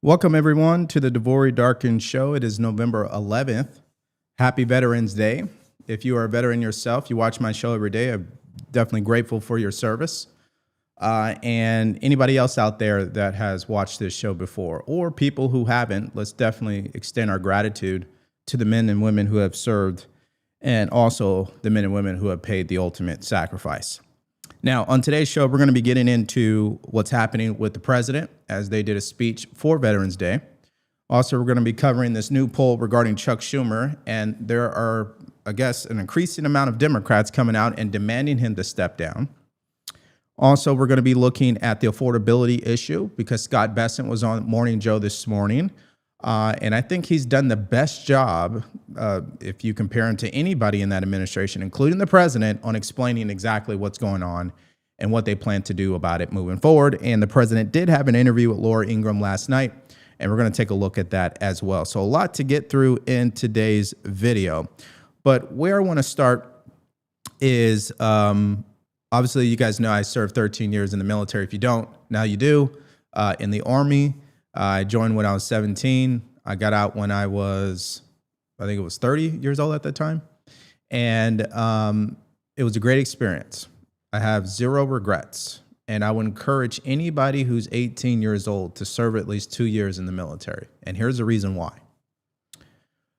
Welcome, everyone, to the DeVory Darkins show. It is November 11th. Happy Veterans Day. If you are a veteran yourself, you watch my show every day. I'm definitely grateful for your service. And anybody else out there that has watched this show before, or people who haven't, let's definitely extend our gratitude to the men and women who have served, and also the men and women who have paid the ultimate sacrifice. Now, on today's show, we're going to be getting into what's happening with the president as they did a speech for Veterans Day. Also, we're going to be covering this new poll regarding Chuck Schumer, and there are, I guess, an increasing amount of Democrats coming out and demanding him to step down. Also, we're going to be looking at the affordability issue because Scott Bessent was on Morning Joe this morning, and I think he's done the best job, if you compare him to anybody in that administration, including the president, on explaining exactly what's going on and what they plan to do about it moving forward. And the president did have an interview with Laura Ingraham last night, and we're going to take a look at that as well. So a lot to get through in today's video. But where I want to start is, obviously, you guys know I served 13 years in the military. If you don't, now you do. In the Army, I joined when I was 17. I got out when I was, I think it was 30 years old at that time. And it was a great experience. I have zero regrets. And I would encourage anybody who's 18 years old to serve at least 2 years in the military. And here's the reason why.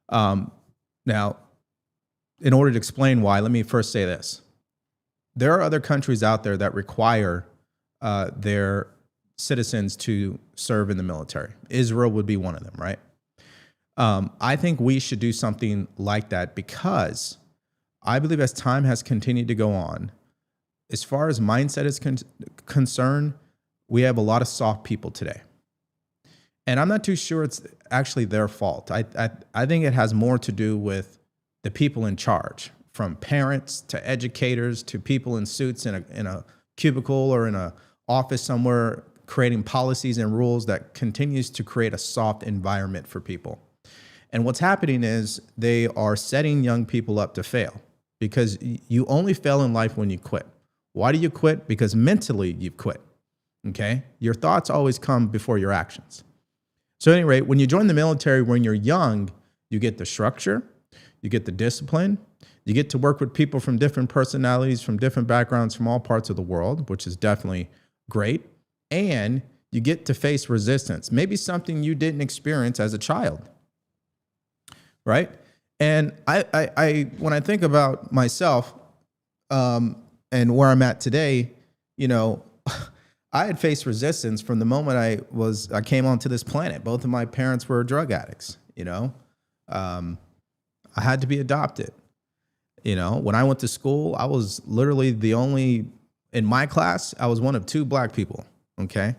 Now, in order to explain why, let me first say this. There are other countries out there that require their citizens to serve in the military. Israel would be one of them, right? I think we should do something like that because I believe as time has continued to go on, as far as mindset is concerned, we have a lot of soft people today. And I'm not too sure it's actually their fault. I think it has more to do with the people in charge, from parents to educators to people in suits in a cubicle or in an office somewhere, creating policies and rules that continues to create a soft environment for people. And what's happening is they are setting young people up to fail because you only fail in life when you quit. Why do you quit? Because mentally you've quit, okay? Your thoughts always come before your actions. So at any rate, when you join the military when you're young, you get the structure, you get the discipline, you get to work with people from different personalities, from different backgrounds, from all parts of the world, which is definitely great. And you get to face resistance, maybe something you didn't experience as a child, right? And I when I think about myself and where I'm at today, you know, I had faced resistance from the moment I came onto this planet. Both of my parents were drug addicts, you know. I had to be adopted. You know, when I went to school, I was literally the only, in my class, I was one of 2 black people, okay?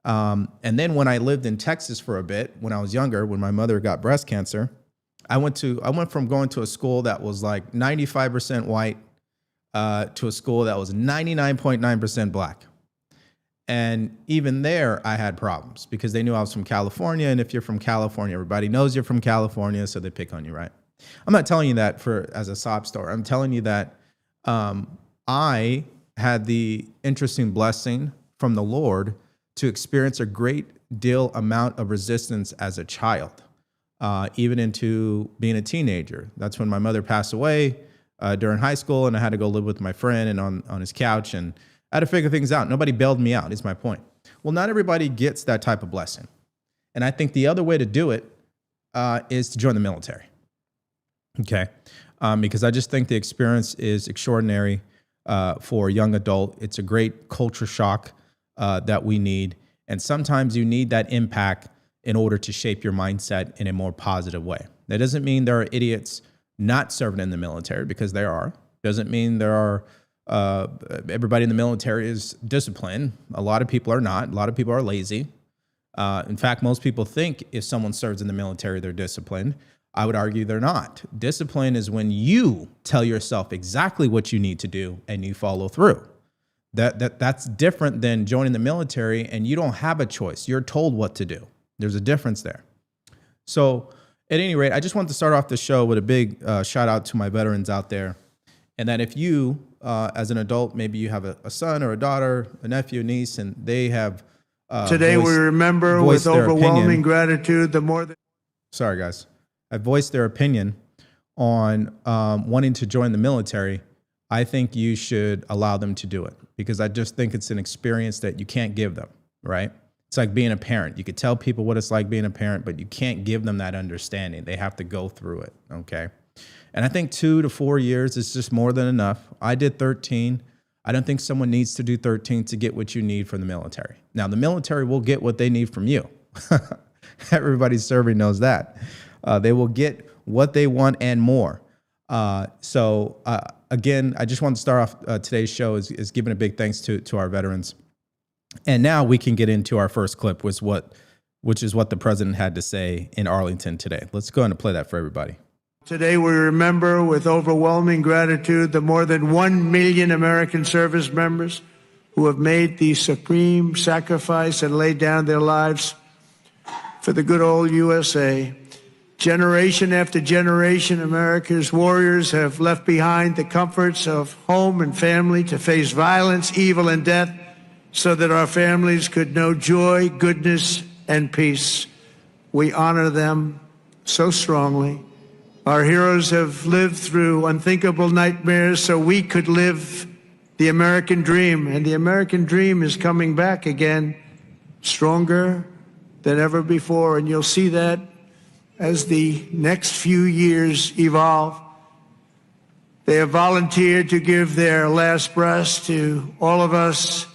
And then when I lived in Texas for a bit, when I was younger, when my mother got breast cancer, I went from going to a school that was like 95% white to a school that was 99.9% black. And even there, I had problems because they knew I was from California. And if you're from California, everybody knows you're from California, so they pick on you, right? I'm not telling you that as a sob story. I'm telling you that I had the interesting blessing from the Lord to experience a great deal amount of resistance as a child, even into being a teenager. That's when my mother passed away during high school, and I had to go live with my friend and on his couch, and I had to figure things out. Nobody bailed me out, is my point. Well, not everybody gets that type of blessing. And I think the other way to do it is to join the military. Okay, because I just think the experience is extraordinary for a young adult. It's a great culture shock that we need. And sometimes you need that impact in order to shape your mindset in a more positive way. That doesn't mean there are idiots not serving in the military, because there are. Doesn't mean there are everybody in the military is disciplined. A lot of people are not. A lot of people are lazy. In fact, most people think if someone serves in the military, they're disciplined. I would argue they're not. Discipline is when you tell yourself exactly what you need to do and you follow through. That's different than joining the military and you don't have a choice. You're told what to do. There's a difference there. So at any rate, I just want to start off the show with a big shout out to my veterans out there. And that if you, as an adult, maybe you have a son or a daughter, a nephew, a niece, and they have Today we remember with overwhelming gratitude Sorry, guys. Have voiced their opinion on wanting to join the military. I think you should allow them to do it because I just think it's an experience that you can't give them, right? It's like being a parent. You could tell people what it's like being a parent, but you can't give them that understanding. They have to go through it, okay? And I think 2 to 4 years is just more than enough. I did 13. I don't think someone needs to do 13 to get what you need from the military. Now, the military will get what they need from you. Everybody serving knows that. They will get what they want and more. Again, I just want to start off today's show is giving a big thanks to our veterans. And now we can get into our first clip, which is what the president had to say in Arlington today. Let's go ahead and play that for everybody. Today we remember with overwhelming gratitude the more than 1 million American service members who have made the supreme sacrifice and laid down their lives for the good old USA. Generation after generation, America's warriors have left behind the comforts of home and family to face violence, evil, and death so that our families could know joy, goodness, and peace. We honor them so strongly. Our heroes have lived through unthinkable nightmares so we could live the American dream. And the American dream is coming back again, stronger than ever before. And you'll see that as the next few years evolve. They have volunteered to give their last breaths to all of us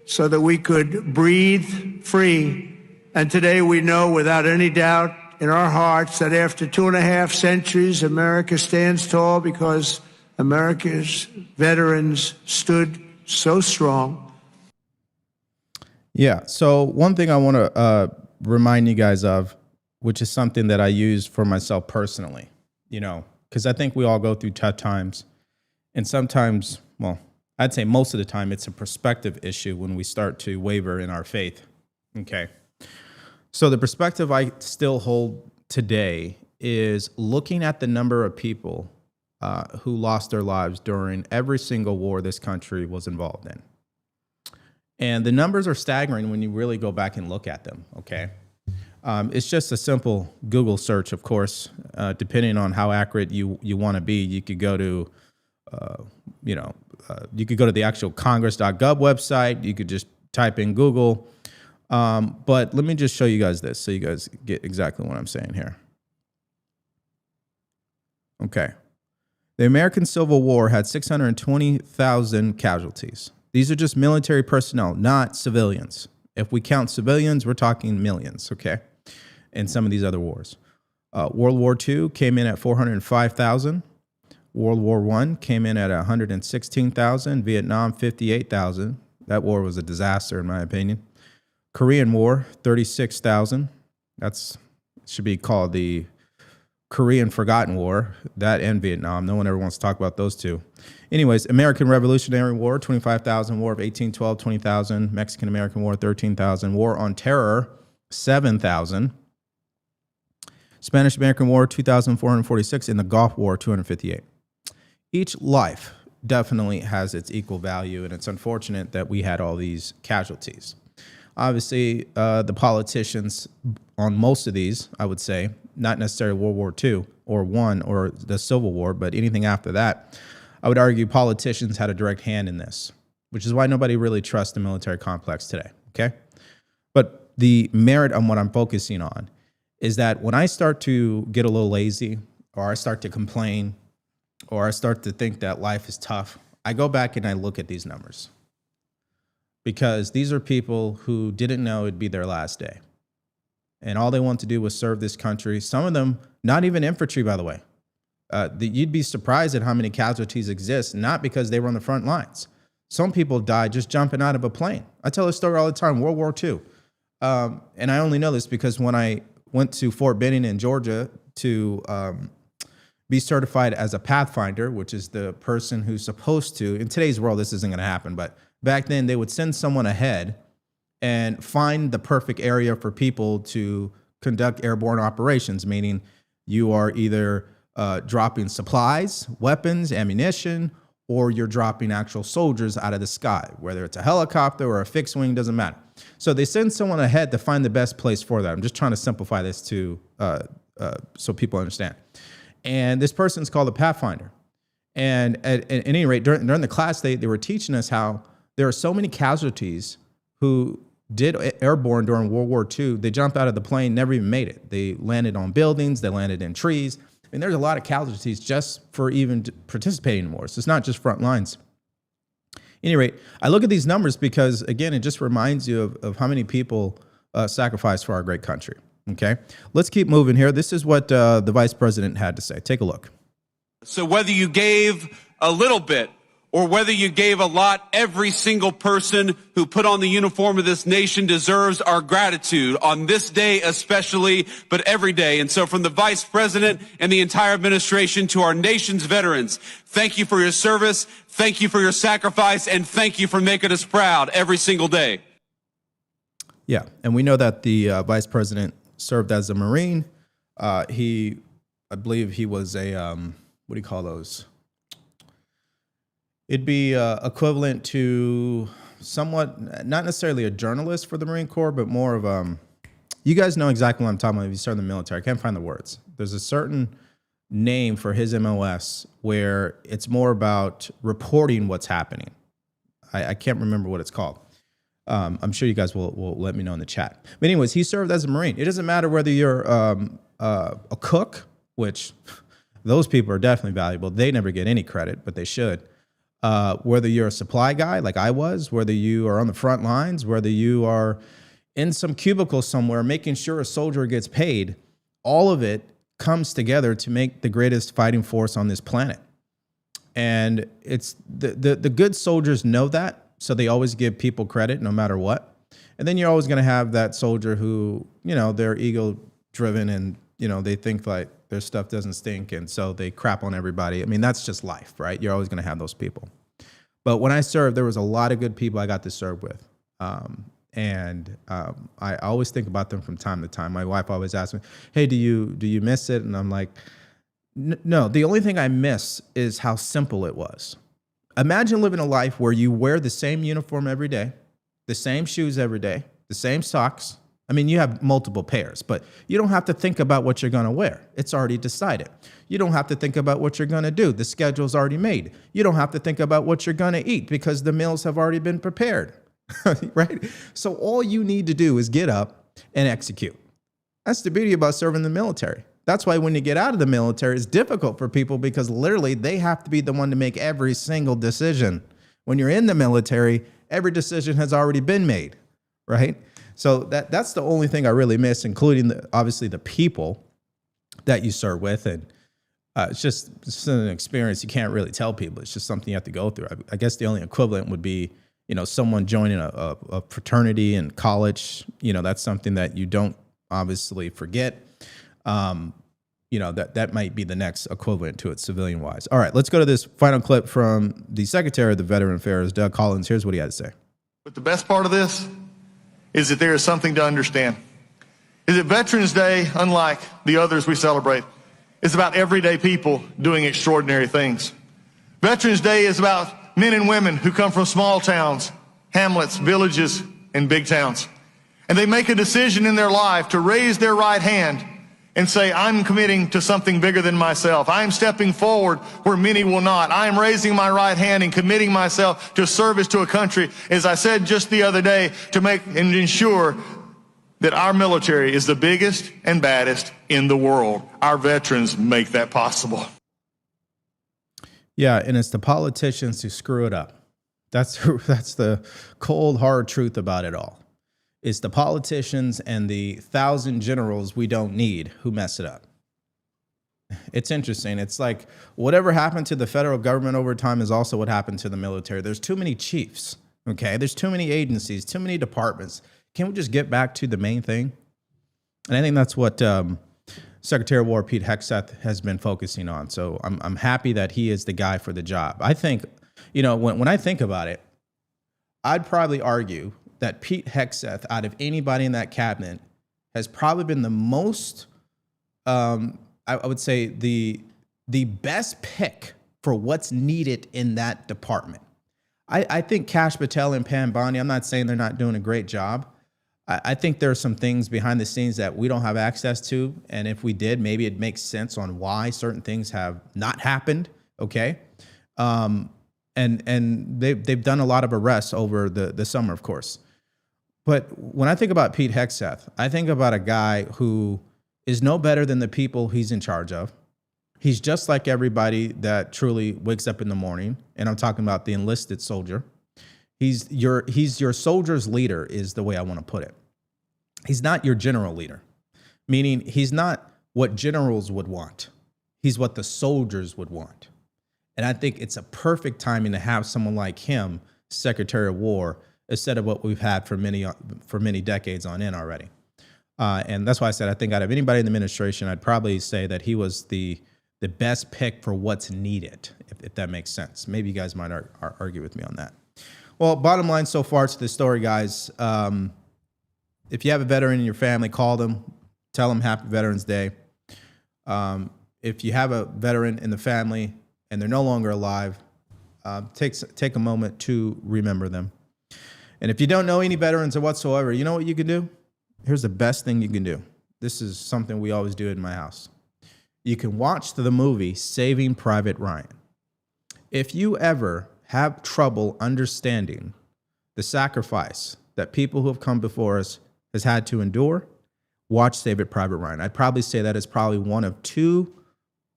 so that we could breathe free. And today we know without any doubt in our hearts that after 2.5 centuries, America stands tall because America's veterans stood so strong. Yeah. So one thing I want to remind you guys of, which is something that I use for myself personally, because I think we all go through tough times. And sometimes, well, I'd say most of the time, it's a perspective issue when we start to waver in our faith. Okay. So the perspective I still hold today is looking at the number of people who lost their lives during every single war this country was involved in. And the numbers are staggering when you really go back and look at them, okay? It's just a simple Google search, of course. Depending on how accurate you want to be, you could go to, you could go to the actual congress.gov website. You could just type in Google. But let me just show you guys this so you guys get exactly what I'm saying here. Okay. The American Civil War had 620,000 casualties. These are just military personnel, not civilians. If we count civilians, we're talking millions, okay? In some of these other wars. World War II came in at 405,000. World War I came in at 116,000. Vietnam, 58,000. That war was a disaster, in my opinion. Korean War, 36,000. That's should be called the Korean Forgotten War. That and Vietnam. No one ever wants to talk about those two. Anyways, American Revolutionary War, 25,000. War of 1812, 20,000. Mexican-American War, 13,000. War on Terror, 7,000. Spanish-American War, 2,446. And the Gulf War, 258. Each life definitely has its equal value, and it's unfortunate that we had all these casualties. Obviously, the politicians on most of these, I would say, not necessarily World War II or I or the Civil War, but anything after that, I would argue politicians had a direct hand in this, which is why nobody really trusts the military complex today, okay? But the merit on what I'm focusing on is that when I start to get a little lazy or I start to complain or I start to think that life is tough, I go back and I look at these numbers. Because these are people who didn't know it'd be their last day. And all they want to do was serve this country. Some of them, not even infantry, by the way. You'd be surprised at how many casualties exist, not because they were on the front lines. Some people died just jumping out of a plane. I tell this story all the time, World War II. And I only know this because when I went to Fort Benning in Georgia to be certified as a Pathfinder, which is the person who's supposed to, in today's world, this isn't going to happen, but back then, they would send someone ahead and find the perfect area for people to conduct airborne operations, meaning you are either dropping supplies, weapons, ammunition, or you're dropping actual soldiers out of the sky, whether it's a helicopter or a fixed wing, doesn't matter. So they send someone ahead to find the best place for that. I'm just trying to simplify this to so people understand. And this person's called a pathfinder. And at any rate, during the class, they were teaching us how there are so many casualties who did airborne during World War II. They jumped out of the plane, never even made it. They landed on buildings, they landed in trees. And there's a lot of casualties just for even participating in wars. So it's not just front lines. At any rate, I look at these numbers because, again, it just reminds you of how many people sacrificed for our great country. Okay, let's keep moving here. This is what the vice president had to say. Take a look. So whether you gave a little bit or whether you gave a lot, every single person who put on the uniform of this nation deserves our gratitude on this day especially, but every day. And so from the vice president and the entire administration to our nation's veterans, thank you for your service, thank you for your sacrifice, and thank you for making us proud every single day. Yeah, and we know that the vice president served as a Marine. I believe he was a, what do you call those? It'd be equivalent to somewhat, not necessarily a journalist for the Marine Corps, but more of, you guys know exactly what I'm talking about if you serve in the military. I can't find the words. There's a certain name for his MOS where it's more about reporting what's happening. I can't remember what it's called. I'm sure you guys will let me know in the chat. But anyways, he served as a Marine. It doesn't matter whether you're a cook, which those people are definitely valuable. They never get any credit, but they should. Whether you're a supply guy like I was, whether you are on the front lines, whether you are in some cubicle somewhere making sure a soldier gets paid, all of it comes together to make the greatest fighting force on this planet. And it's the good soldiers know that. So they always give people credit no matter what. And then you're always going to have that soldier who, they're ego driven and, they think like their stuff doesn't stink. And so they crap on everybody. I mean, that's just life, right? You're always going to have those people. But when I served, there was a lot of good people I got to serve with. I always think about them from time to time. My wife always asks me, hey, do you miss it? And I'm like, no, the only thing I miss is how simple it was. Imagine living a life where you wear the same uniform every day, the same shoes every day, the same socks. I mean, you have multiple pairs, but you don't have to think about what you're going to wear. It's already decided. You don't have to think about what you're going to do. The schedule's already made. You don't have to think about what you're going to eat because the meals have already been prepared, right? So all you need to do is get up and execute. That's the beauty about serving the military. That's why when you get out of the military, it's difficult for people because literally they have to be the one to make every single decision. When you're in the military, every decision has already been made, right? So that's the only thing I really miss, including obviously the people that you serve with. And it's just an experience you can't really tell people. It's just something you have to go through. I guess the only equivalent would be, someone joining a fraternity in college. That's something that you don't obviously forget. That might be the next equivalent to it civilian wise. All right, let's go to this final clip from the Secretary of the Veteran Affairs, Doug Collins. Here's what he had to say. But the best part of this is that there is something to understand. Is that Veterans Day, unlike the others we celebrate, is about everyday people doing extraordinary things. Veterans Day is about men and women who come from small towns, hamlets, villages, and big towns. And they make a decision in their life to raise their right hand and say, I'm committing to something bigger than myself. I am stepping forward where many will not. I am raising my right hand and committing myself to service to a country, as I said just the other day, to make and ensure that our military is the biggest and baddest in the world. Our veterans make that possible. Yeah, and it's the politicians who screw it up. That's the cold, hard truth about it all. It's the politicians and the 1,000 generals we don't need who mess it up. It's interesting. It's like whatever happened to the federal government over time is also what happened to the military. There's too many chiefs, okay? There's too many agencies, too many departments. Can't we just get back to the main thing? And I think that's what Secretary of War Pete Hegseth has been focusing on. So I'm happy that he is the guy for the job. I think, when I think about it, I'd probably argue that Pete Hegseth, out of anybody in that cabinet, has probably been the most, I would say, the best pick for what's needed in that department. I think Kash Patel and Pam Bondi, I'm not saying they're not doing a great job. I think there are some things behind the scenes that we don't have access to. And if we did, maybe it makes sense on why certain things have not happened. Okay. And they've done a lot of arrests over the summer, of course. But when I think about Pete Hegseth, I think about a guy who is no better than the people he's in charge of. He's just like everybody that truly wakes up in the morning. And I'm talking about the enlisted soldier. He's your soldier's leader is the way I want to put it. He's not your general leader, meaning he's not what generals would want. He's what the soldiers would want. And I think it's a perfect timing to have someone like him, Secretary of War, instead of what we've had for many decades on in already. And that's why I said I think out of anybody in the administration, I'd probably say that he was the best pick for what's needed, if that makes sense. Maybe you guys might argue with me on that. Well, bottom line so far to the story, guys, if you have a veteran in your family, call them, tell them Happy Veterans Day. If you have a veteran in the family and they're no longer alive, take a moment to remember them. And if you don't know any veterans or whatsoever, you know what you can do? Here's the best thing you can do. This is something we always do in my house. You can watch the movie Saving Private Ryan. If you ever have trouble understanding the sacrifice that people who have come before us has had to endure, watch Saving Private Ryan. I'd probably say that is probably one of two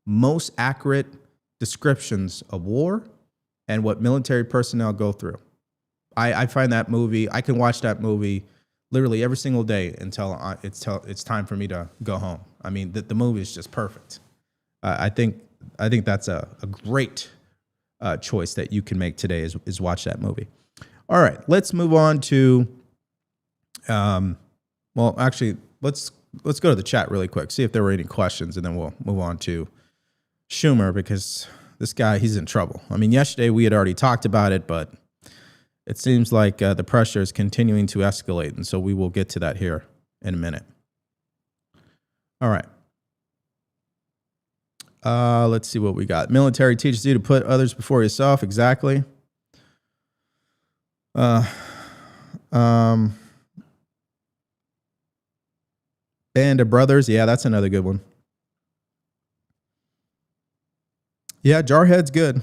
most accurate descriptions of war and what military personnel go through. I find that movie, I can watch that movie literally every single day until it's time for me to go home. I mean, the movie is just perfect. I think that's a great choice that you can make today is watch that movie. All right, let's move on to, well, actually, let's go to the chat really quick, see if there were any questions, and then we'll move on to Schumer, because this guy, he's in trouble. I mean, yesterday we had already talked about it, but it seems like the pressure is continuing to escalate, and so we will get to that here in a minute. All right. Let's see what we got. Military teaches you to put others before yourself. Exactly. Band of Brothers. Yeah, that's another good one. Yeah, Jarhead's good.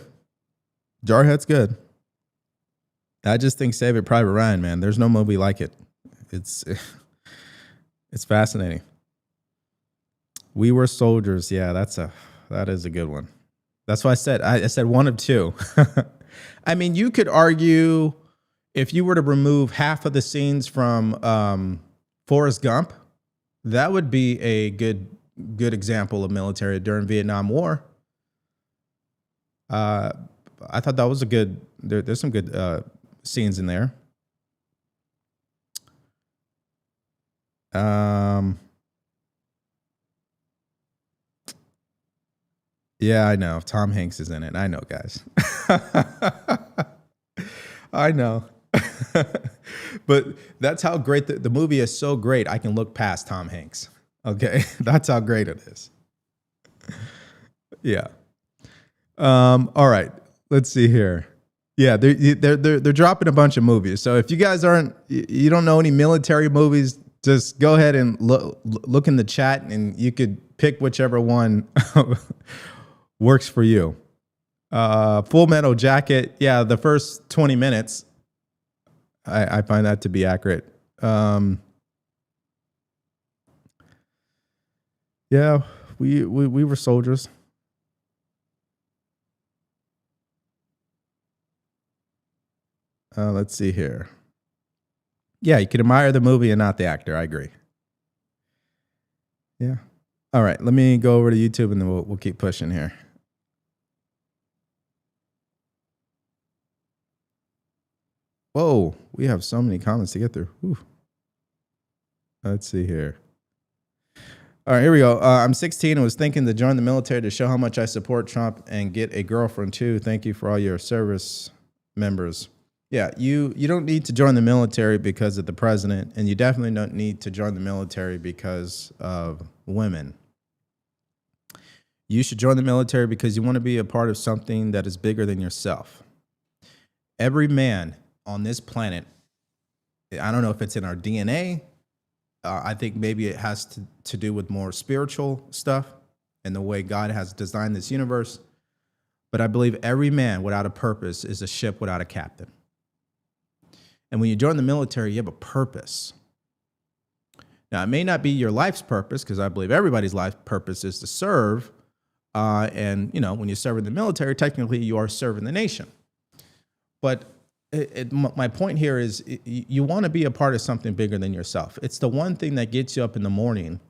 Jarhead's good. I just think Saving Private Ryan, man. There's no movie like it. It's fascinating. We Were Soldiers. Yeah, that is a good one. That's why I said one of two. I mean, you could argue if you were to remove half of the scenes from Forrest Gump, that would be a good example of military during Vietnam War. I thought that was a good. There's some good scenes in there. Yeah, I know. Tom Hanks is in it. I know, guys. I know. But that's how great the movie is. So great, I can look past Tom Hanks. Okay, that's how great it is. Yeah. All right. Let's see here. Yeah, they're dropping a bunch of movies. So if you guys you don't know any military movies, just go ahead and look in the chat, and you could pick whichever one works for you. Full Metal Jacket. Yeah, the first 20 minutes, I find that to be accurate. Yeah, we were soldiers. Let's see here. Yeah, you can admire the movie and not the actor. I agree. Yeah. All right, let me go over to YouTube, and then we'll keep pushing here. Whoa, we have so many comments to get through. Whew. Let's see here. All right, here we go. I'm 16 and was thinking to join the military to show how much I support Trump and get a girlfriend too. Thank you for all your service members. Yeah, you don't need to join the military because of the president, and you definitely don't need to join the military because of women. You should join the military because you want to be a part of something that is bigger than yourself. Every man on this planet, I don't know if it's in our DNA. I think maybe it has to do with more spiritual stuff and the way God has designed this universe. But I believe every man without a purpose is a ship without a captain. And when you join the military, you have a purpose. Now, it may not be your life's purpose, because I believe everybody's life purpose is to serve. And, you know, when you serve in the military, technically you are serving the nation. But my point here is you want to be a part of something bigger than yourself. It's the one thing that gets you up in the morning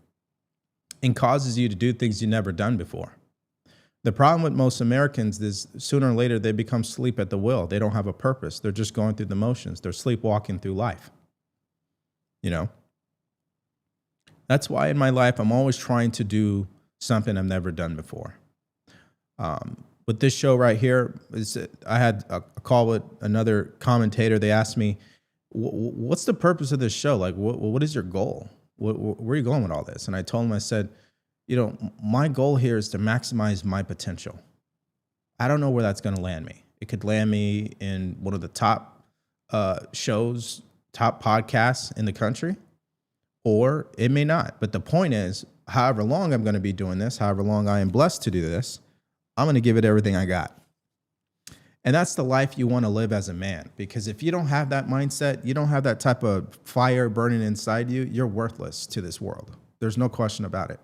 and causes you to do things you've never done before. The problem with most Americans is sooner or later they become sleep at the wheel. They don't have a purpose. They're just going through the motions. They're sleepwalking through life. You know? That's why in my life I'm always trying to do something I've never done before. With this show right here, I had a call with another commentator. They asked me, what's the purpose of this show? Like, what is your goal? Where are you going with all this? And I told him, I said, you know, my goal here is to maximize my potential. I don't know where that's going to land me. It could land me in one of the top shows, top podcasts in the country, or it may not. But the point is, however long I'm going to be doing this, however long I am blessed to do this, I'm going to give it everything I got. And that's the life you want to live as a man. Because if you don't have that mindset, you don't have that type of fire burning inside you, you're worthless to this world. There's no question about it.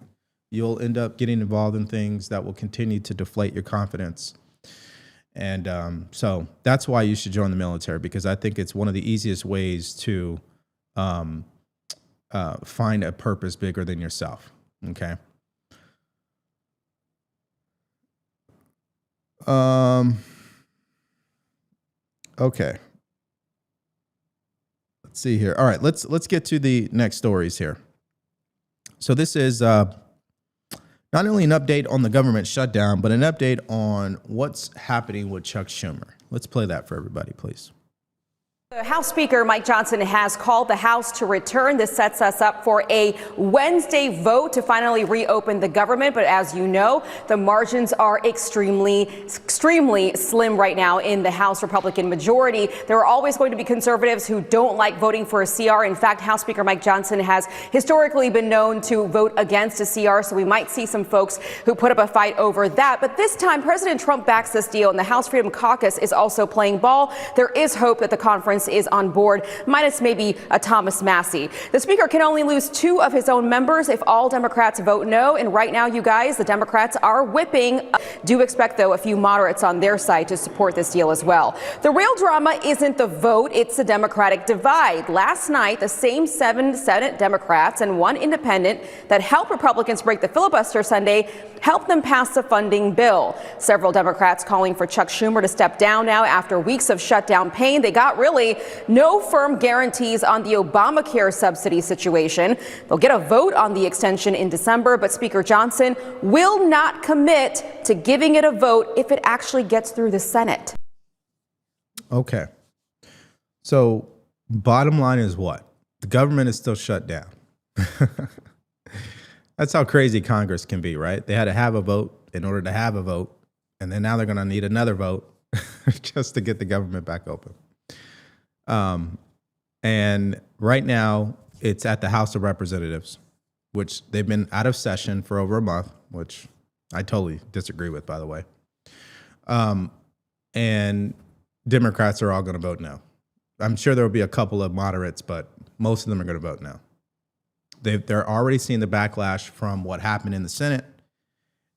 You'll end up getting involved in things that will continue to deflate your confidence. And so that's why you should join the military, because I think it's one of the easiest ways to find a purpose bigger than yourself. Okay. Okay. Let's see here. All right, let's get to the next stories here. So this is not only an update on the government shutdown, but an update on what's happening with Chuck Schumer. Let's play that for everybody, please. The House Speaker Mike Johnson has called the House to return. This sets us up for a Wednesday vote to finally reopen the government. But as you know, the margins are extremely slim right now in the House Republican majority. There are always going to be conservatives who don't like voting for a CR. In fact, House Speaker Mike Johnson has historically been known to vote against a CR. So we might see some folks who put up a fight over that. But this time, President Trump backs this deal, and the House Freedom Caucus is also playing ball. There is hope that the conference is on board, minus maybe a Thomas Massey. The Speaker can only lose 2 of his own members if all Democrats vote no. And right now, you guys, the Democrats are whipping. Do expect, though, a few moderates on their side to support this deal as well. The real drama isn't the vote, it's the Democratic divide. Last night, the same 7 Senate Democrats and 1 independent that helped Republicans break the filibuster Sunday helped them pass the funding bill. Several Democrats calling for Chuck Schumer to step down now after weeks of shutdown pain. They got really no firm guarantees on the Obamacare subsidy situation. They'll get a vote on the extension in December, but Speaker Johnson will not commit to giving it a vote if it actually gets through the Senate. Okay. So bottom line is what? The government is still shut down. That's how crazy Congress can be, right? They had to have a vote in order to have a vote, and then now they're going to need another vote just to get the government back open. And right now it's at the House of Representatives, which they've been out of session for over a month, which I totally disagree with, by the way. And Democrats are all going to vote no. I'm sure there will be a couple of moderates, but most of them are going to vote no. They're already seeing the backlash from what happened in the Senate,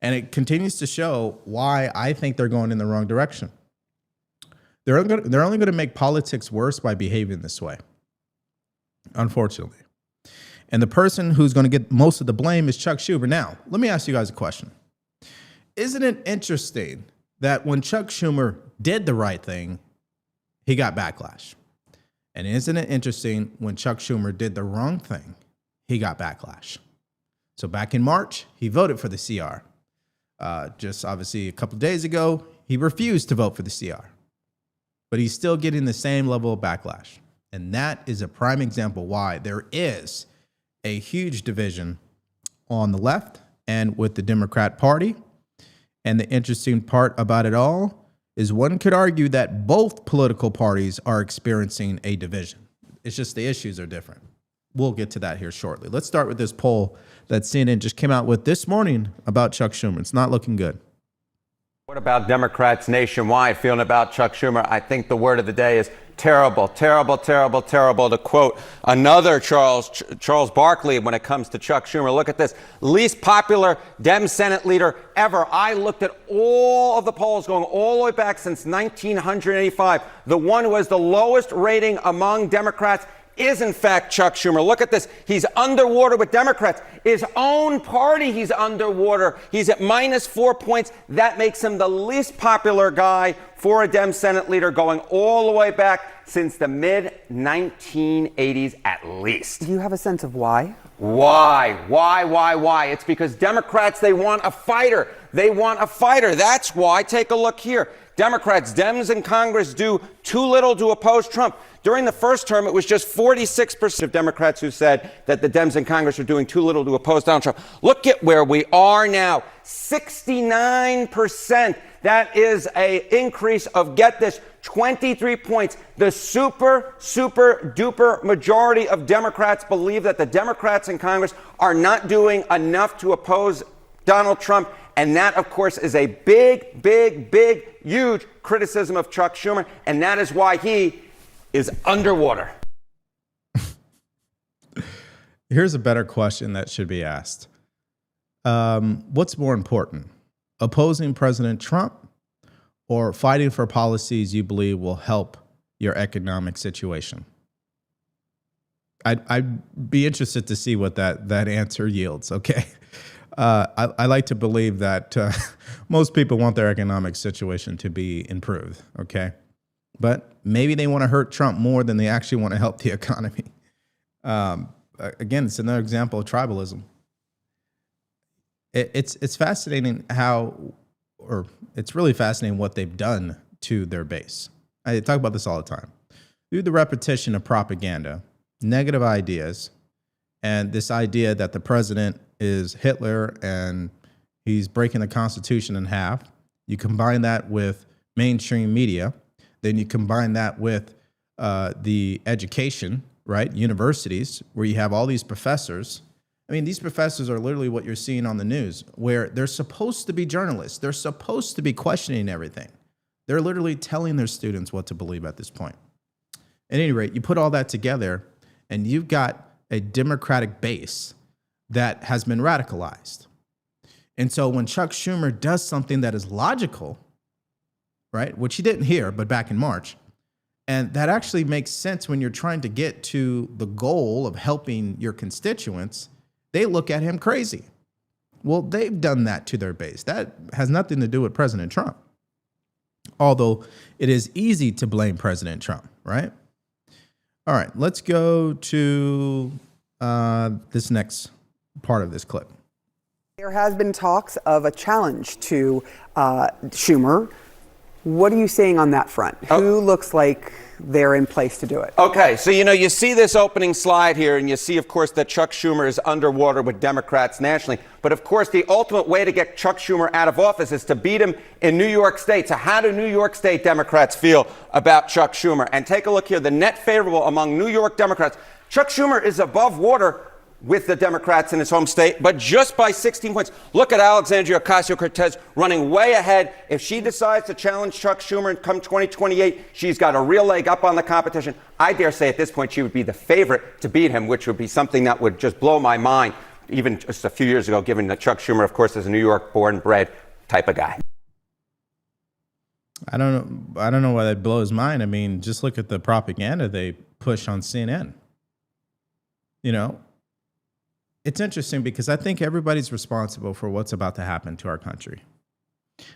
and it continues to show why I think they're going in the wrong direction. They're only going to make politics worse by behaving this way, unfortunately. And the person who's going to get most of the blame is Chuck Schumer. Now, let me ask you guys a question. Isn't it interesting that when Chuck Schumer did the right thing, he got backlash? And isn't it interesting when Chuck Schumer did the wrong thing, he got backlash? So back in March, he voted for the CR. Just obviously a couple of days ago, he refused to vote for the CR. But he's still getting the same level of backlash. And that is a prime example why there is a huge division on the left and with the Democrat Party. And the interesting part about it all is one could argue that both political parties are experiencing a division. It's just the issues are different. We'll get to that here shortly. Let's start with this poll that CNN just came out with this morning about Chuck Schumer. It's not looking good. What about Democrats nationwide feeling about Chuck Schumer? I think the word of the day is terrible, terrible, terrible, terrible. To quote another Charles Barkley when it comes to Chuck Schumer. Look at this. Least popular Dem Senate leader ever. I looked at all of the polls going all the way back since 1985. The one who has the lowest rating among Democrats is, in fact, Chuck Schumer. Look at this. He's underwater with Democrats. His own party, he's underwater. He's at -4 points. That makes him the least popular guy for a Dem Senate leader going all the way back since the mid-1980s at least. Do you have a sense of why? Why? It's because Democrats, they want a fighter. They want a fighter. That's why. Take a look here. Democrats, Dems in Congress do too little to oppose Trump. During the first term, it was just 46% of Democrats who said that the Dems in Congress are doing too little to oppose Donald Trump. Look at where we are now. 69%. That is an increase of, get this, 23 points. The super duper majority of Democrats believe that the Democrats in Congress are not doing enough to oppose Donald Trump. And that, of course, is a big, huge criticism of Chuck Schumer. And that is why he is underwater. Here's a better question that should be asked. What's more important, opposing President Trump or fighting for policies you believe will help your economic situation? I'd be interested to see what that answer yields, okay? I like to believe that most people want their economic situation to be improved, okay? But maybe they want to hurt Trump more than they actually want to help the economy. Again, it's another example of tribalism. It's fascinating it's really fascinating what they've done to their base. I talk about this all the time. Through the repetition of propaganda, negative ideas, and this idea that the president is Hitler and he's breaking the Constitution in half. You combine that with mainstream media, then you combine that with the education, right? Universities, where you have all these professors. I mean, these professors are literally what you're seeing on the news, where they're supposed to be journalists. They're supposed to be questioning everything. They're literally telling their students what to believe at this point. At any rate, you put all that together, and you've got a Democratic base that has been radicalized. And so when Chuck Schumer does something that is logical, right, which he didn't hear, but back in March, and that actually makes sense when you're trying to get to the goal of helping your constituents, they look at him crazy. Well, they've done that to their base. That has nothing to do with President Trump. Although it is easy to blame President Trump, right? All right, let's go to this next part of this clip. There has been talks of a challenge to Schumer. What are you saying on that front? Who looks like they're in place to do it? Okay, so, you see this opening slide here, and you see, of course, that Chuck Schumer is underwater with Democrats nationally. But, of course, the ultimate way to get Chuck Schumer out of office is to beat him in New York State. So how do New York State Democrats feel about Chuck Schumer? And take a look here. The net favorable among New York Democrats. Chuck Schumer is above water with the Democrats in his home state, but just by 16 points. Look at Alexandria Ocasio-Cortez running way ahead. If she decides to challenge Chuck Schumer and come 2028, she's got a real leg up on the competition. I dare say at this point she would be the favorite to beat him, which would be something that would just blow my mind, even just a few years ago, given that Chuck Schumer, of course, is a New York born and bred type of guy. I don't know why that blows mine. I mean, just look at the propaganda they push on CNN. It's interesting because I think everybody's responsible for what's about to happen to our country.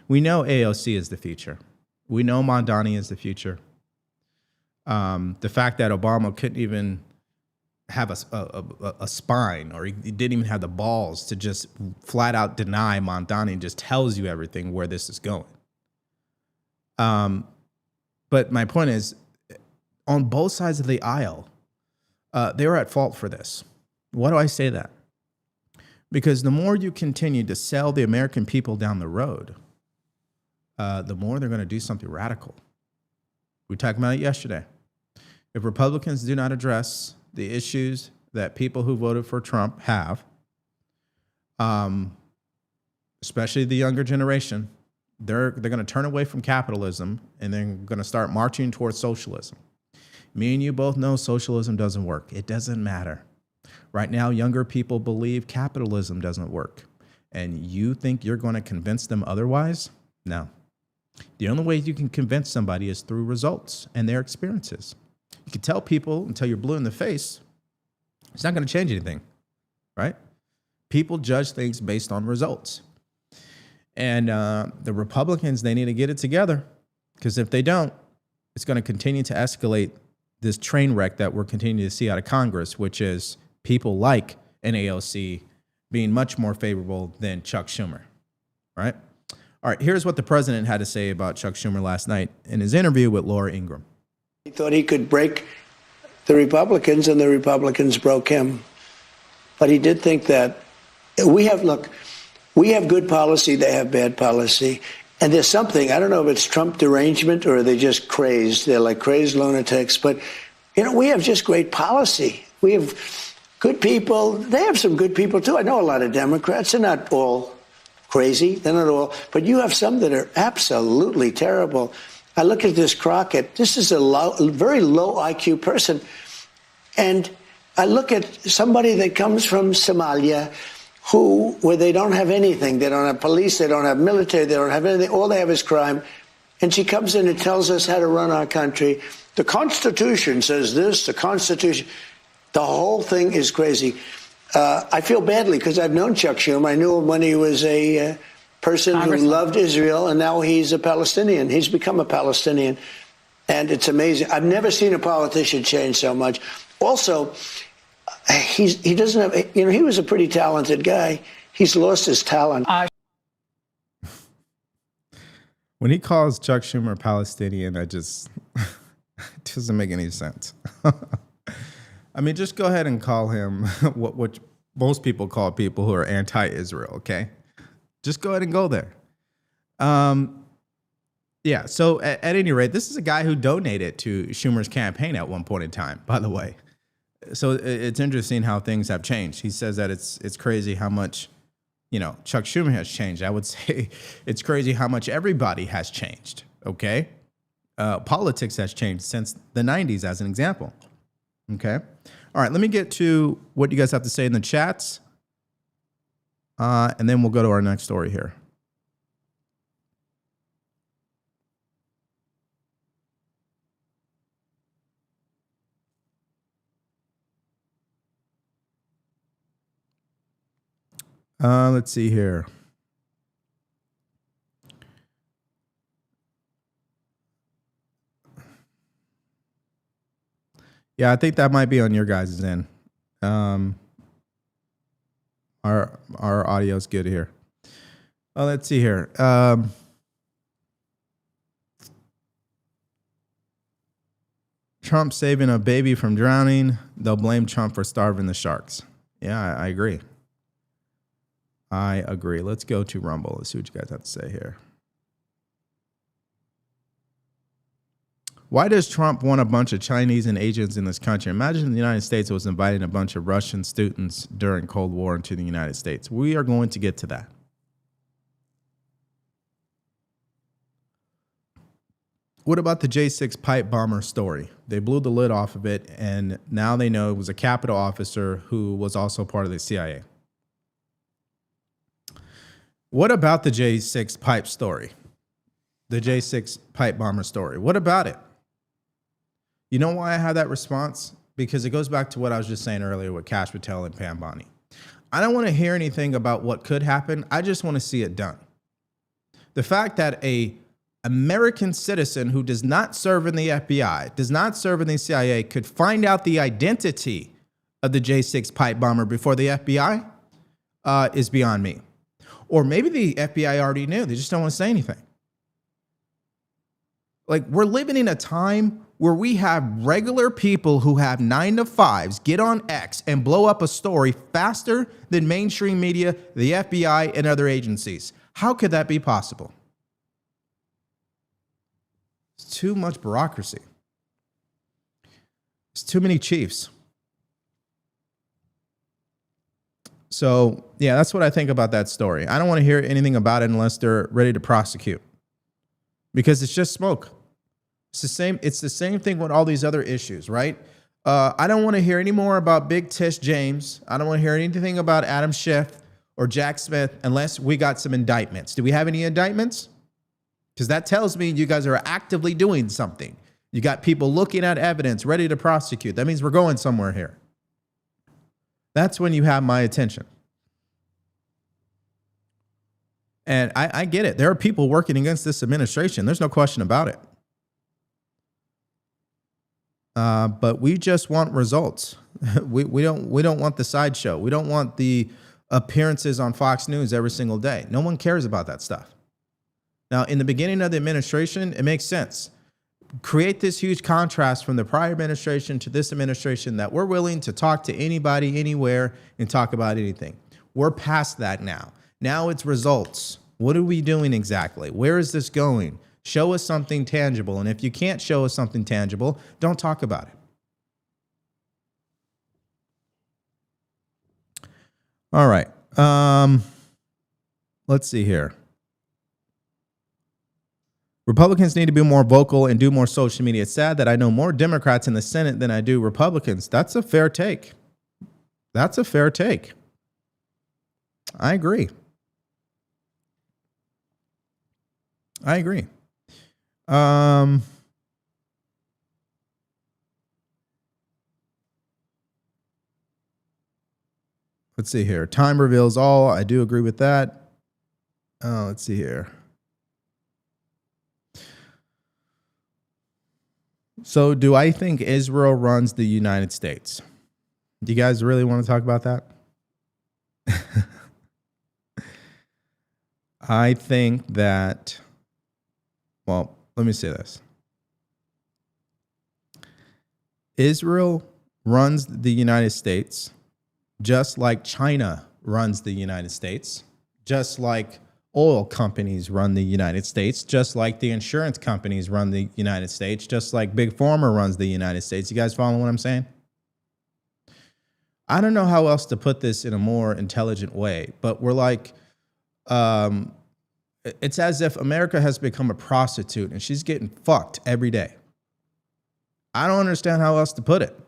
We know AOC is the future. We know Mondani is the future. The fact that Obama couldn't even have a spine, or he didn't even have the balls to just flat out deny Mondani, just tells you everything where this is going. But my point is, on both sides of the aisle, they were at fault for this. Why do I say that? Because the more you continue to sell the American people down the road the more they're going to do something radical. We talked about it yesterday. If Republicans do not address the issues that people who voted for Trump have, especially the younger generation, they're going to turn away from capitalism and then going to start marching towards socialism. Me and you both know socialism doesn't work. It doesn't matter. Right now, younger people believe capitalism doesn't work. And you think you're going to convince them otherwise? No. The only way you can convince somebody is through results and their experiences. You can tell people until you're blue in the face, it's not going to change anything, right? People judge things based on results. And the Republicans, they need to get it together, because if they don't, it's going to continue to escalate this train wreck that we're continuing to see out of Congress, which is people like NAOC being much more favorable than Chuck Schumer, right? All right, here's what the president had to say about Chuck Schumer last night in his interview with Laura Ingraham. He thought he could break the Republicans, and the Republicans broke him. But he did think that we have good policy, they have bad policy. And there's something, I don't know if it's Trump derangement or are they just crazed. They're like crazed lunatics. But, we have just great policy. We have good people. They have some good people, too. I know a lot of Democrats. They're not all crazy. They're not all. But you have some that are absolutely terrible. I look at this Crockett. This is a very low IQ person. And I look at somebody that comes from Somalia, where they don't have anything. They don't have police. They don't have military. They don't have anything. All they have is crime. And she comes in and tells us how to run our country. The Constitution says this, the Constitution. The whole thing is crazy. I feel badly because I've known Chuck Schumer. I knew him when he was a person who loved Israel, and now he's a Palestinian. He's become a Palestinian. And it's amazing. I've never seen a politician change so much. Also, he doesn't have, he was a pretty talented guy. He's lost his talent. When he calls Chuck Schumer Palestinian, it doesn't make any sense. I mean, just go ahead and call him what most people call people who are anti-Israel, okay? Just go ahead and go there. Yeah, so at any rate, this is a guy who donated to Schumer's campaign at one point in time, by the way. So it's interesting how things have changed. He says that it's crazy how much, Chuck Schumer has changed. I would say it's crazy how much everybody has changed, okay? Politics has changed since the 90s, as an example, okay? All right, let me get to what you guys have to say in the chats, and then we'll go to our next story here. Let's see here. Yeah, I think that might be on your guys' end. Our audio's good here. Let's see here. Trump saving a baby from drowning. They'll blame Trump for starving the sharks. Yeah, I agree. I agree. Let's go to Rumble. Let's see what you guys have to say here. Why does Trump want a bunch of Chinese and Asians in this country? Imagine the United States was inviting a bunch of Russian students during Cold War into the United States. We are going to get to that. What about the J6 pipe bomber story? They blew the lid off of it, and now they know it was a Capitol officer who was also part of the CIA. What about the J6 pipe story? The J6 pipe bomber story. What about it? You know why I have that response? Because it goes back to what I was just saying earlier with Kash Patel and Pam Bondi. I don't want to hear anything about what could happen. I just want to see it done. The fact that a American citizen who does not serve in the FBI, does not serve in the CIA, could find out the identity of the J6 pipe bomber before the FBI is beyond me. Or maybe the FBI already knew. They just don't want to say anything. Like, we're living in a time where we have regular people who have 9-to-5s get on X and blow up a story faster than mainstream media, the FBI, and other agencies. How could that be possible? It's too much bureaucracy. It's too many chiefs. So, yeah, that's what I think about that story. I don't want to hear anything about it unless they're ready to prosecute, because it's just smoke. It's the same thing with all these other issues, right? I don't want to hear any more about Big Tish James. I don't want to hear anything about Adam Schiff or Jack Smith unless we got some indictments. Do we have any indictments? Because that tells me you guys are actively doing something. You got people looking at evidence, ready to prosecute. That means we're going somewhere here. That's when you have my attention. And I get it. There are people working against this administration. There's no question about it. But we just want results. We don't want the sideshow. We don't want the appearances on Fox News every single day. No one cares about that stuff. Now, in the beginning of the administration, it makes sense. Create this huge contrast from the prior administration to this administration that we're willing to talk to anybody, anywhere, and talk about anything. We're past that now. Now it's results. What are we doing exactly? Where is this going? Show us something tangible. And if you can't show us something tangible, don't talk about it. All right. Let's see here. Republicans need to be more vocal and do more social media. It's sad that I know more Democrats in the Senate than I do Republicans. That's a fair take. That's a fair take. I agree. Let's see here. Time reveals all. I do agree with that. Let's see here. So do I think Israel runs the United States? Do you guys really want to talk about that? I think that, well, let me say this. Israel runs the United States just like China runs the United States, just like oil companies run the United States, just like the insurance companies run the United States, just like Big Pharma runs the United States. You guys follow what I'm saying? I don't know how else to put this in a more intelligent way, but we're like, it's as if America has become a prostitute and she's getting fucked every day. I don't understand how else to put it.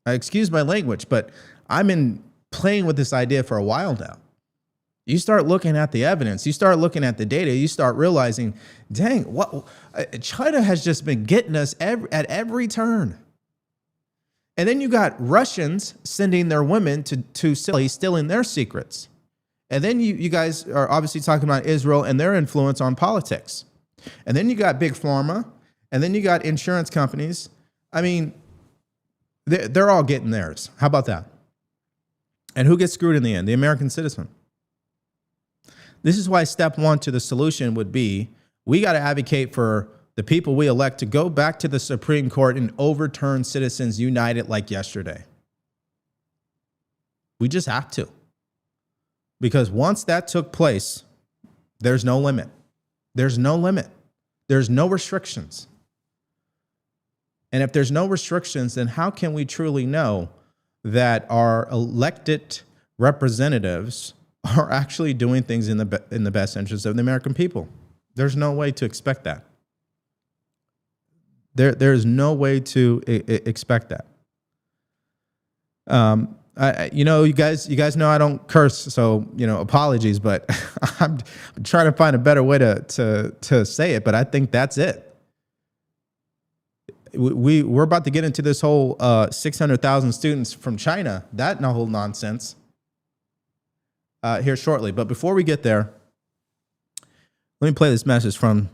Excuse my language, but I've been playing with this idea for a while now. You start looking at the evidence, you start looking at the data, you start realizing, dang, what China has just been getting us at every turn. And then you got Russians sending their women to stealing their secrets. And then you guys are obviously talking about Israel and their influence on politics. And then you got Big Pharma, and then you got insurance companies. I mean, they're all getting theirs. How about that? And who gets screwed in the end? The American citizen. This is why step one to the solution would be, we got to advocate for the people we elect to go back to the Supreme Court and overturn Citizens United like yesterday. We just have to. Because once that took place, there's no limit. There's no limit. There's no restrictions. And if there's no restrictions, then how can we truly know that our elected representatives are actually doing things in the best interest of the American people? There's no way to expect that. There's no way to expect that. You guys know I don't curse, so apologies, but I'm trying to find a better way to say it. But I think that's it. We're about to get into this whole 600,000 students from China, that whole nonsense, here shortly. But before we get there, let me play this message from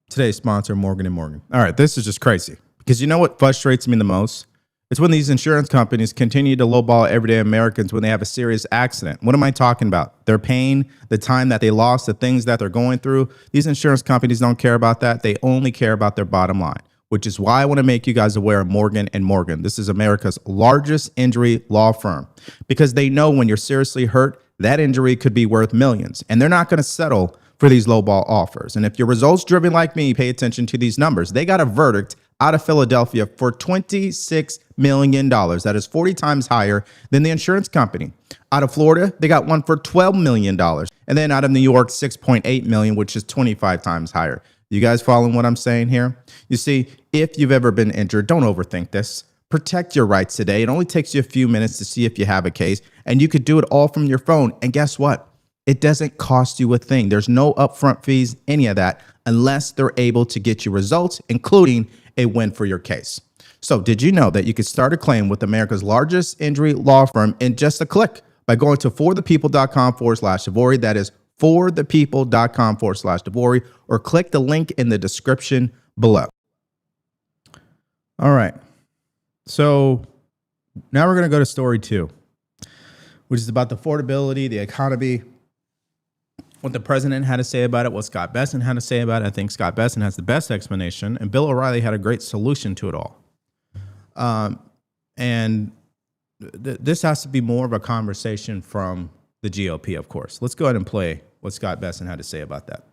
today's sponsor, Morgan & Morgan. All right, this is just crazy, because you know what frustrates me the most? It's when these insurance companies continue to lowball everyday Americans when they have a serious accident. What am I talking about? Their pain, the time that they lost, the things that they're going through. These insurance companies don't care about that. They only care about their bottom line, which is why I want to make you guys aware of Morgan & Morgan. This is America's largest injury law firm, because they know when you're seriously hurt, that injury could be worth millions, and they're not going to settle for for these lowball offers. And if you're results driven like me, pay attention to these numbers. They got a verdict out of Philadelphia for $26 million. That is 40 times higher than the insurance company. Out of Florida, they got one for $12 million. And then out of New York, $6.8 million, which is 25 times higher. You guys following what I'm saying here? You see, if you've ever been injured, don't overthink this. Protect your rights today. It only takes you a few minutes to see if you have a case, and you could do it all from your phone. And guess what? It doesn't cost you a thing. There's no upfront fees, any of that, unless they're able to get you results, including a win for your case. So did you know that you could start a claim with America's largest injury law firm in just a click by going to forthepeople.com/DeVory? That is forthepeople.com/DeVory, or click the link in the description below. All right. So now we're going to go to story 2, which is about the affordability, the economy, what the president had to say about it, what Scott Bessent had to say about it. I think Scott Bessent has the best explanation, and Bill O'Reilly had a great solution to it all. This has to be more of a conversation from the GOP, of course. Let's go ahead and play what Scott Bessent had to say about that.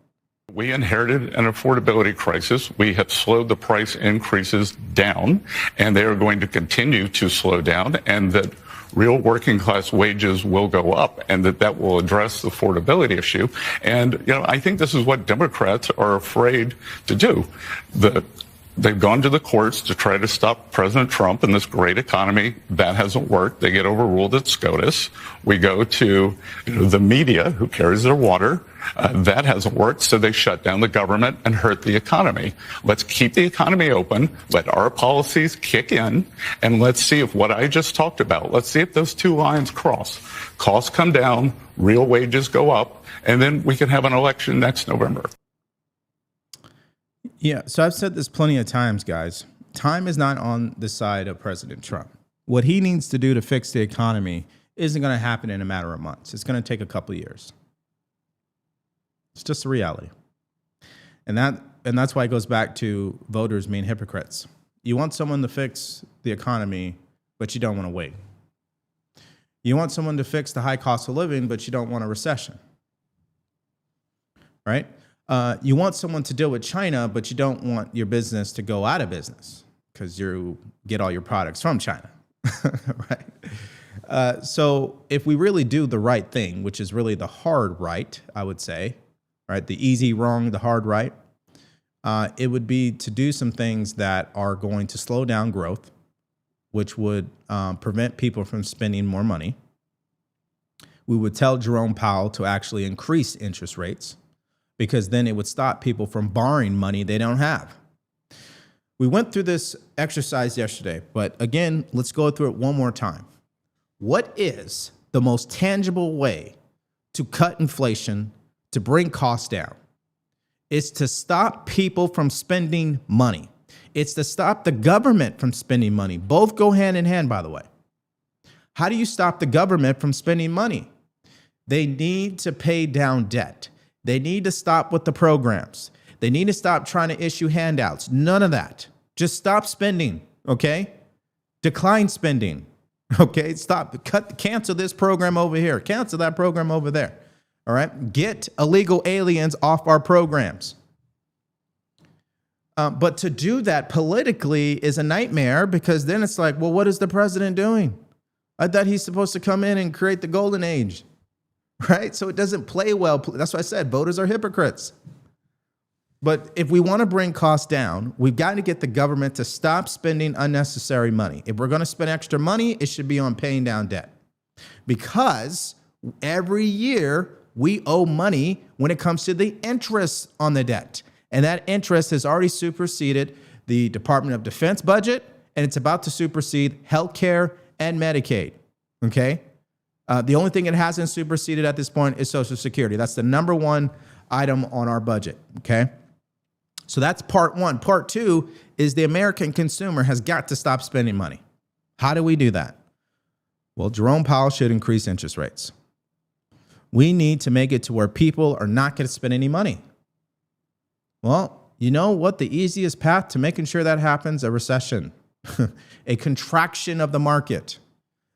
We inherited an affordability crisis. We have slowed the price increases down, and they are going to continue to slow down, and that real working class wages will go up, and that will address the affordability issue. And, I think this is what Democrats are afraid to do. They've gone to the courts to try to stop President Trump and this great economy. That hasn't worked. They get overruled at SCOTUS. We go to the media, who carries their water. That hasn't worked, so they shut down the government and hurt the economy. Let's keep the economy open, let our policies kick in, and let's see if what I just talked about, let's see if those two lines cross. Costs come down, real wages go up, and then we can have an election next November. Yeah, so I've said this plenty of times, guys. Time is not on the side of President Trump. What he needs to do to fix the economy isn't going to happen in a matter of months. It's going to take a couple of years. It's just a reality. And that's why it goes back to voters being hypocrites. You want someone to fix the economy, but you don't want to wait. You want someone to fix the high cost of living, but you don't want a recession. Right? You want someone to deal with China, but you don't want your business to go out of business because you get all your products from China, right? So if we really do the right thing, which is really the hard right, I would say, right? The easy wrong, the hard right, it would be to do some things that are going to slow down growth, which would prevent people from spending more money. We would tell Jerome Powell to actually increase interest rates, because then it would stop people from borrowing money they don't have. We went through this exercise yesterday, but again, let's go through it one more time. What is the most tangible way to cut inflation, to bring costs down? It's to stop people from spending money. It's to stop the government from spending money. Both go hand in hand, by the way. How do you stop the government from spending money? They need to pay down debt. They need to stop with the programs. They need to stop trying to issue handouts. None of that. Just stop spending, okay? Decline spending, okay? Cancel this program over here. Cancel that program over there, all right? Get illegal aliens off our programs. But to do that politically is a nightmare, because then it's like, well, what is the president doing? I thought he's supposed to come in and create the golden age. Right? So it doesn't play well. That's why I said voters are hypocrites. But if we want to bring costs down, we've got to get the government to stop spending unnecessary money. If we're going to spend extra money, it should be on paying down debt. Because every year we owe money when it comes to the interest on the debt. And that interest has already superseded the Department of Defense budget, and it's about to supersede healthcare and Medicaid. Okay? The only thing it hasn't superseded at this point is Social Security. That's the number one item on our budget, okay? So that's part one. Part two is the American consumer has got to stop spending money. How do we do that? Well, Jerome Powell should increase interest rates. We need to make it to where people are not going to spend any money. Well, you know what the easiest path to making sure that happens? A recession, a contraction of the market.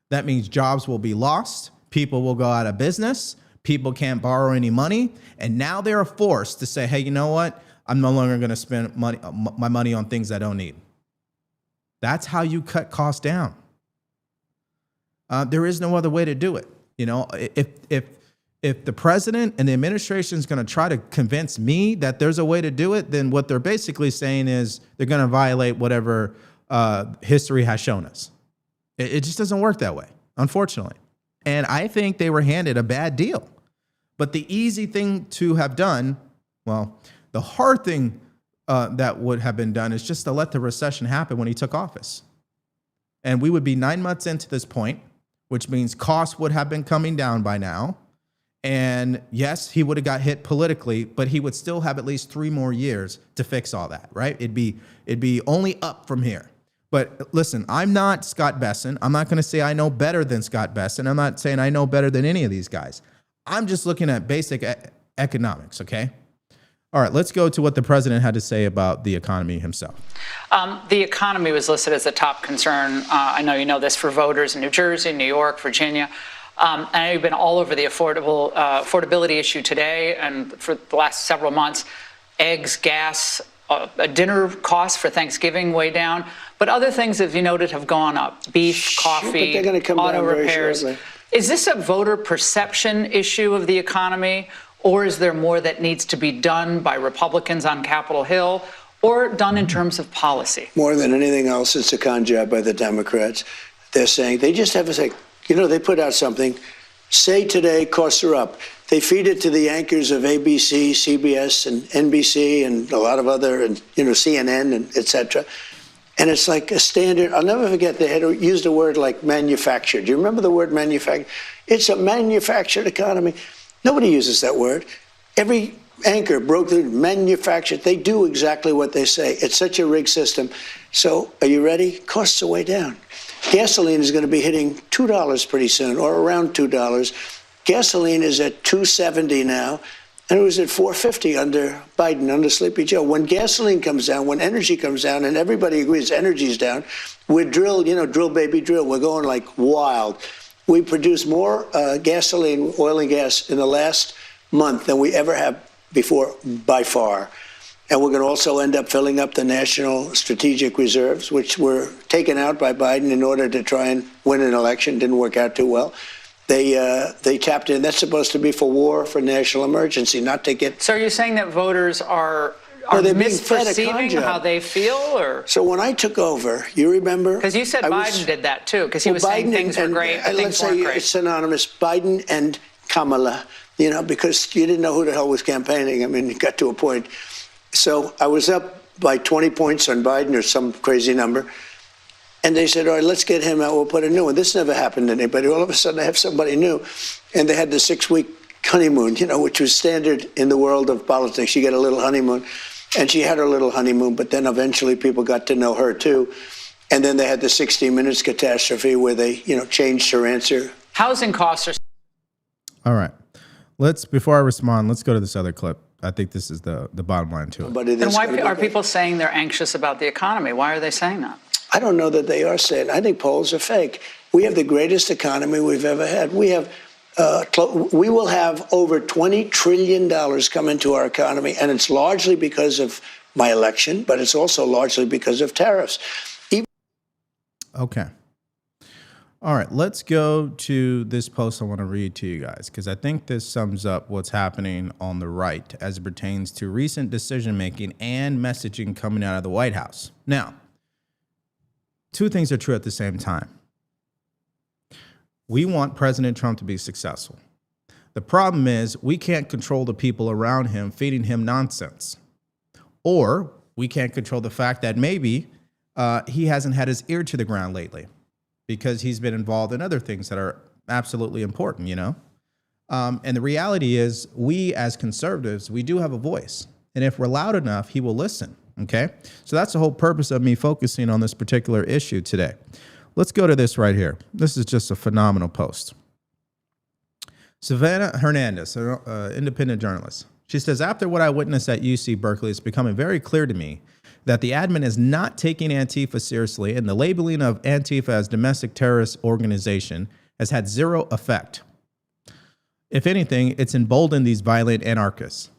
That means jobs will be lost. People will go out of business. People can't borrow any money. And now they're forced to say, hey, you know what? I'm no longer going to spend my money on things I don't need. That's how you cut costs down. There is no other way to do it. You know, if the president and the administration is going to try to convince me that there's a way to do it, then what they're basically saying is they're going to violate whatever history has shown us. It just doesn't work that way, unfortunately. And I think they were handed a bad deal. But the easy thing to have done, well, the hard thing that would have been done is just to let the recession happen when he took office. And we would be 9 months into this point, which means costs would have been coming down by now. And yes, he would have got hit politically, but he would still have at least 3 more years to fix all that, right? It'd be only up from here. But listen, I'm not Scott Besson. I'm not going to say I know better than Scott Besson. I'm not saying I know better than any of these guys. I'm just looking at basic economics, okay? All right, let's go to what the president had to say about the economy himself. The economy was listed as a top concern. I know you know this for voters in New Jersey, New York, Virginia. I know you've been all over the affordability issue today and for the last several months. Eggs, gas, dinner costs for Thanksgiving way down. But other things, as you noted, have gone up. Beef, coffee, but they're gonna come auto down very repairs. shortly. Is this a voter perception issue of the economy, or is there more that needs to be done by Republicans on Capitol Hill or done in terms of policy? More than anything else, it's a con job by the Democrats. They're saying, they just have to say, you know, they put out something, say today costs are up. They feed it to the anchors of ABC, CBS, and NBC, and a lot of other, and CNN, and et cetera. And it's like a standard. I'll never forget they had used a word like manufactured. Do you remember the word manufactured? It's a manufactured economy. Nobody uses that word. Every anchor broke the manufactured. They do exactly what they say. It's such a rigged system. So are you ready? Costs are way down. Gasoline is going to be hitting $2 pretty soon, or around $2. Gasoline is at $2.70 now, and it was at $4.50 under Biden, under Sleepy Joe. When gasoline comes down, when energy comes down, and everybody agrees energy's down, we're drilled, drill baby drill. We're going like wild. We produce more gasoline, oil and gas in the last month than we ever have before, by far. And we're going to also end up filling up the national strategic reserves, which were taken out by Biden in order to try and win an election. Didn't work out too well. They tapped in. That's supposed to be for war, for national emergency, not to get. So are you saying that voters are misperceiving how they feel, or? So when I took over, you remember? Because you said Biden did that too, because he was saying things were great, but things weren't great. Let's say it's synonymous, Biden and Kamala, because you didn't know who the hell was campaigning. I mean, it got to a point. So I was up by 20 points on Biden or some crazy number. And they said, all right, let's get him out. We'll put a new one. This never happened to anybody. All of a sudden, I have somebody new. And they had the 6-week honeymoon, which was standard in the world of politics. You get a little honeymoon. And she had her little honeymoon, but then eventually people got to know her, too. And then they had the 60 Minutes catastrophe where they, changed her answer. Housing costs are... All right. Before I respond, let's go to this other clip. I think this is the bottom line to it. Then why are people saying they're anxious about the economy? Why are they saying that? I don't know that they are saying. I think polls are fake. We have the greatest economy we've ever had. We will have over $20 trillion come into our economy, and it's largely because of my election, but it's also largely because of tariffs. Okay. All right, let's go to this post I want to read to you guys, because I think this sums up what's happening on the right as it pertains to recent decision-making and messaging coming out of the White House. Now, two things are true at the same time. We want President Trump to be successful. The problem is we can't control the people around him feeding him nonsense. Or we can't control the fact that maybe he hasn't had his ear to the ground lately because he's been involved in other things that are absolutely important, And the reality is we as conservatives, we do have a voice. And if we're loud enough, he will listen. Okay, so that's the whole purpose of me focusing on this particular issue today. Let's go to this right here. This is just a phenomenal post. Savannah Hernandez, an independent journalist. She says, after what I witnessed at UC Berkeley, it's becoming very clear to me that the admin is not taking Antifa seriously, and the labeling of Antifa as domestic terrorist organization has had zero effect. If anything, it's emboldened these violent anarchists.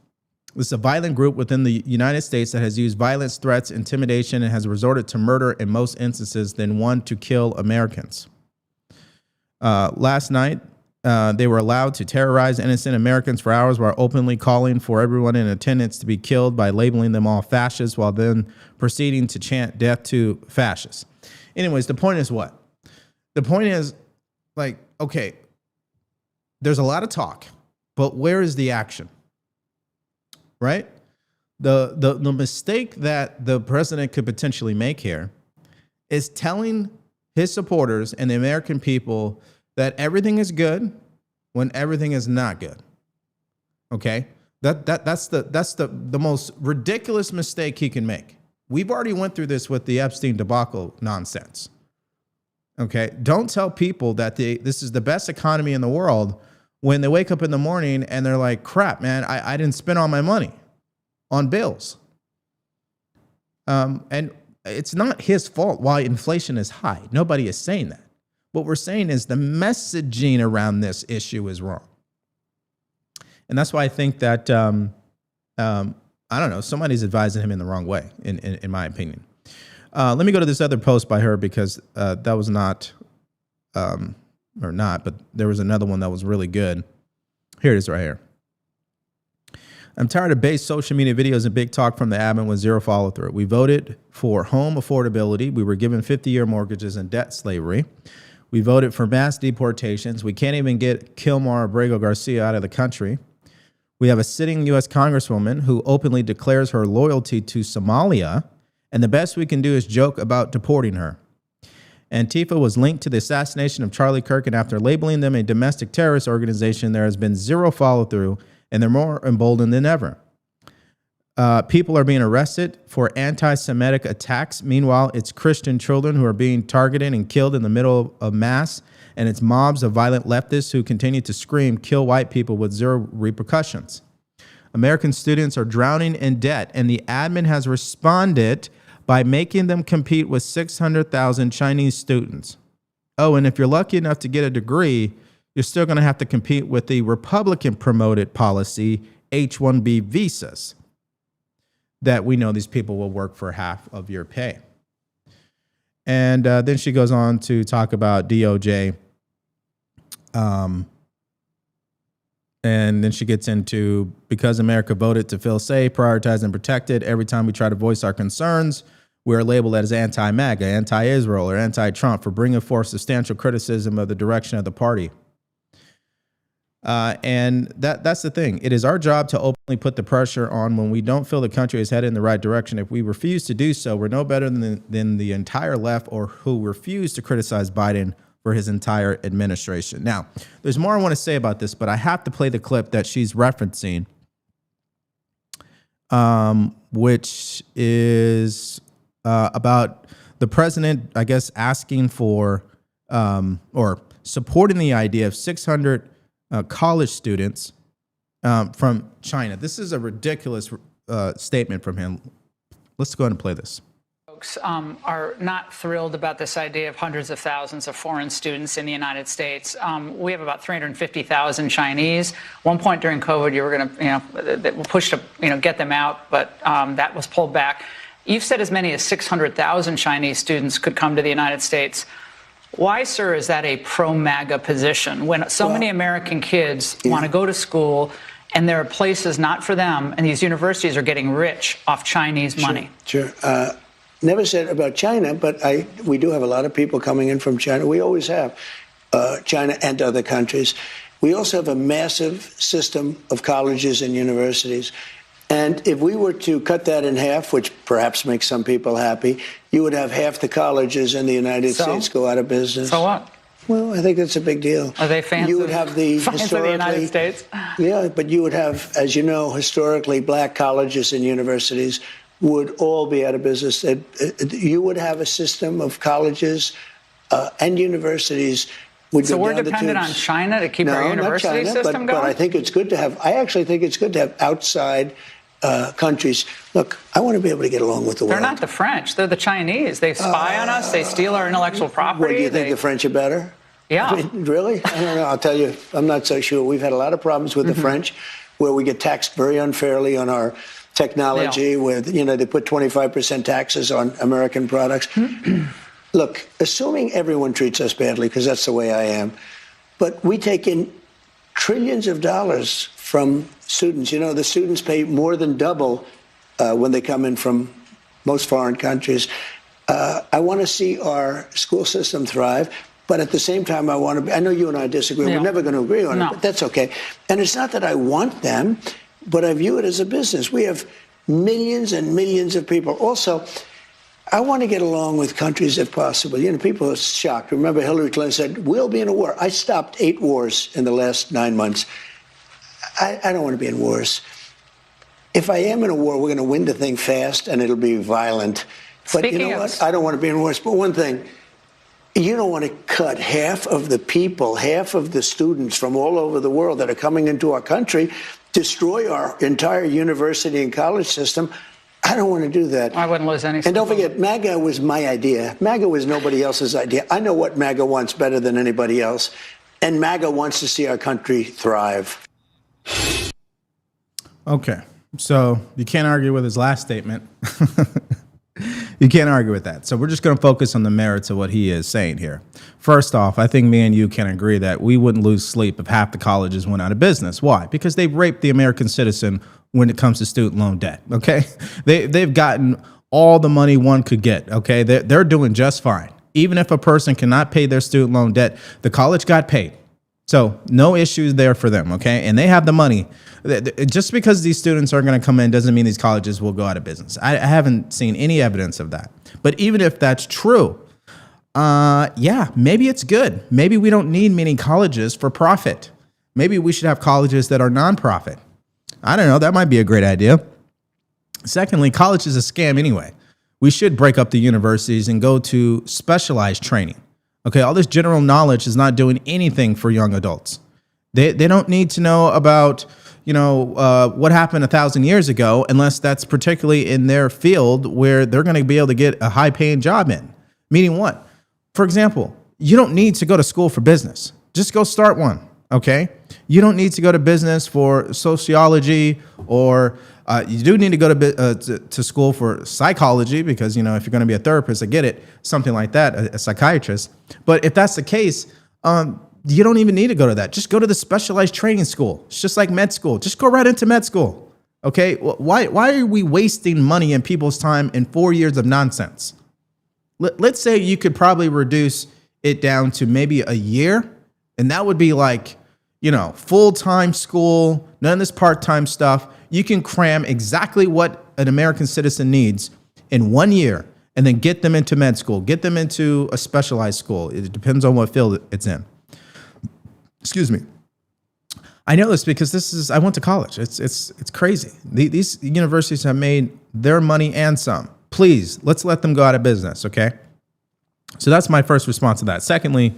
This is a violent group within the United States that has used violence, threats, intimidation, and has resorted to murder in most instances than one to kill Americans. Last night, they were allowed to terrorize innocent Americans for hours while openly calling for everyone in attendance to be killed by labeling them all fascists while then proceeding to chant death to fascists. Anyways, the point is what? The point is, like, okay, there's a lot of talk, but where is the action? Right? The mistake that the president could potentially make here is telling his supporters and the American people that everything is good when everything is not good. Okay? That's the most ridiculous mistake he can make. We've already went through this with the Epstein debacle nonsense. Okay? Don't tell people that this is the best economy in the world when they wake up in the morning and they're like, crap, man, I didn't spend all my money on bills. And it's not his fault why inflation is high. Nobody is saying that. What we're saying is the messaging around this issue is wrong. And that's why I think that, I don't know, somebody's advising him in the wrong way, in my opinion. Let me go to this other post by her because that was not, but there was another one that was really good. Here it is right here. I'm tired of base social media videos and big talk from the admin with zero follow through. We voted for home affordability. We were given 50-year mortgages and debt slavery. We voted for mass deportations. We can't even get Kilmar Abrego Garcia out of the country. We have a sitting U.S. Congresswoman who openly declares her loyalty to Somalia, and the best we can do is joke about deporting her. Antifa was linked to the assassination of Charlie Kirk, and after labeling them a domestic terrorist organization, there has been zero follow-through, and they're more emboldened than ever. People are being arrested for anti-Semitic attacks. Meanwhile, it's Christian children who are being targeted and killed in the middle of mass, and it's mobs of violent leftists who continue to scream, kill white people with zero repercussions. American students are drowning in debt, and the admin has responded by making them compete with 600,000 Chinese students. Oh, and if you're lucky enough to get a degree, you're still going to have to compete with the Republican-promoted policy, H-1B visas, that we know these people will work for half of your pay. And then she goes on to talk about DOJ. And then she gets into, because America voted to feel safe, prioritized, and protected, every time we try to voice our concerns, we are labeled as anti-MAGA, anti-Israel, or anti-Trump for bringing forth substantial criticism of the direction of the party. And that's the thing. It is our job to openly put the pressure on when we don't feel the country is headed in the right direction. If we refuse to do so, we're no better than the entire left, or who refuse to criticize Biden for his entire administration. Now, there's more I want to say about this, but I have to play the clip that she's referencing, which is about the president, I guess, asking for or supporting the idea of 600 college students from China. This is a ridiculous statement from him. Let's go ahead and play this. Folks are not thrilled about this idea of hundreds of thousands of foreign students in the United States. We have about 350,000 Chinese. One point during COVID, you were going to, push to, get them out, but that was pulled back. You've said as many as 600,000 Chinese students could come to the United States. Why, sir, is that a pro-MAGA position when so many American kids want to go to school and there are places not for them, and these universities are getting rich off Chinese money? Sure. Never said about China, but we do have a lot of people coming in from China. We always have, China and other countries. We also have a massive system of colleges and universities. And if we were to cut that in half, which perhaps makes some people happy, you would have half the colleges in the United States go out of business. So what? Well, I think that's a big deal. Are they fans? You would have the historically, the United States? Yeah, but you would have, as you know, historically black colleges and universities would all be out of business. You would have a system of colleges and universities. So we're dependent on China to keep our university system going? But I think it's good to have. I actually think it's good to have outside countries. Look, I want to be able to get along with the world. They're not the French. They're the Chinese. They spy on us. They steal our intellectual property. What, do you think the French are better? Yeah. I mean, really? I don't know. I'll tell you, I'm not so sure. We've had a lot of problems with the French, where we get taxed very unfairly on our technology, where, they put 25% taxes on American products. Look, assuming everyone treats us badly, because that's the way I am, but we take in trillions of dollars from students. The students pay more than double when they come in from most foreign countries. I want to see our school system thrive. But at the same time, I know you and I disagree. We're never going to agree on it, but that's okay. And it's not that I want them, but I view it as a business. We have millions and millions of people. Also, I want to get along with countries if possible. People are shocked. Remember, Hillary Clinton said, we'll be in a war. I stopped 8 wars in the last 9 months. I don't want to be in wars. If I am in a war, we're going to win the thing fast, and it'll be violent. But you know what? I don't want to be in wars. But one thing, you don't want to cut half of the people, half of the students from all over the world that are coming into our country, destroy our entire university and college system. I don't want to do that. I wouldn't lose any. And don't forget, MAGA was my idea. MAGA was nobody else's idea. I know what MAGA wants better than anybody else. And MAGA wants to see our country thrive. Okay. So you can't argue with his last statement. You can't argue with that. So we're just going to focus on the merits of what he is saying here. First off, I think me and you can agree that we wouldn't lose sleep if half the colleges went out of business. Why? Because they've raped the American citizen when it comes to student loan debt. Okay. They've gotten all the money one could get. Okay. They're doing just fine. Even if a person cannot pay their student loan debt, the college got paid. So no issues there for them, okay? And they have the money. Just because these students are going to come in doesn't mean these colleges will go out of business. I haven't seen any evidence of that. But even if that's true, maybe it's good. Maybe we don't need many colleges for profit. Maybe we should have colleges that are nonprofit. I don't know. That might be a great idea. Secondly, college is a scam anyway. We should break up the universities and go to specialized training. Okay, all this general knowledge is not doing anything for young adults. They don't need to know about, what happened 1,000 years ago, unless that's particularly in their field where they're going to be able to get a high-paying job in. Meaning what? For example, you don't need to go to school for business. Just go start one, okay? You don't need to go to business for sociology, or you do need to go to school for psychology because, if you're going to be a therapist, I get it, something like that, a psychiatrist. But if that's the case, you don't even need to go to that. Just go to the specialized training school. It's just like med school. Just go right into med school. Okay? Why are we wasting money and people's time in 4 years of nonsense? Let's say you could probably reduce it down to maybe a year, and that would be like, full-time school, none of this part-time stuff. You can cram exactly what an American citizen needs in 1 year and then get them into med school, get them into a specialized school. It depends on what field it's in. Excuse me. I know this because I went to college. It's crazy. These universities have made their money and some. Please, let's let them go out of business, okay? So that's my first response to that. Secondly,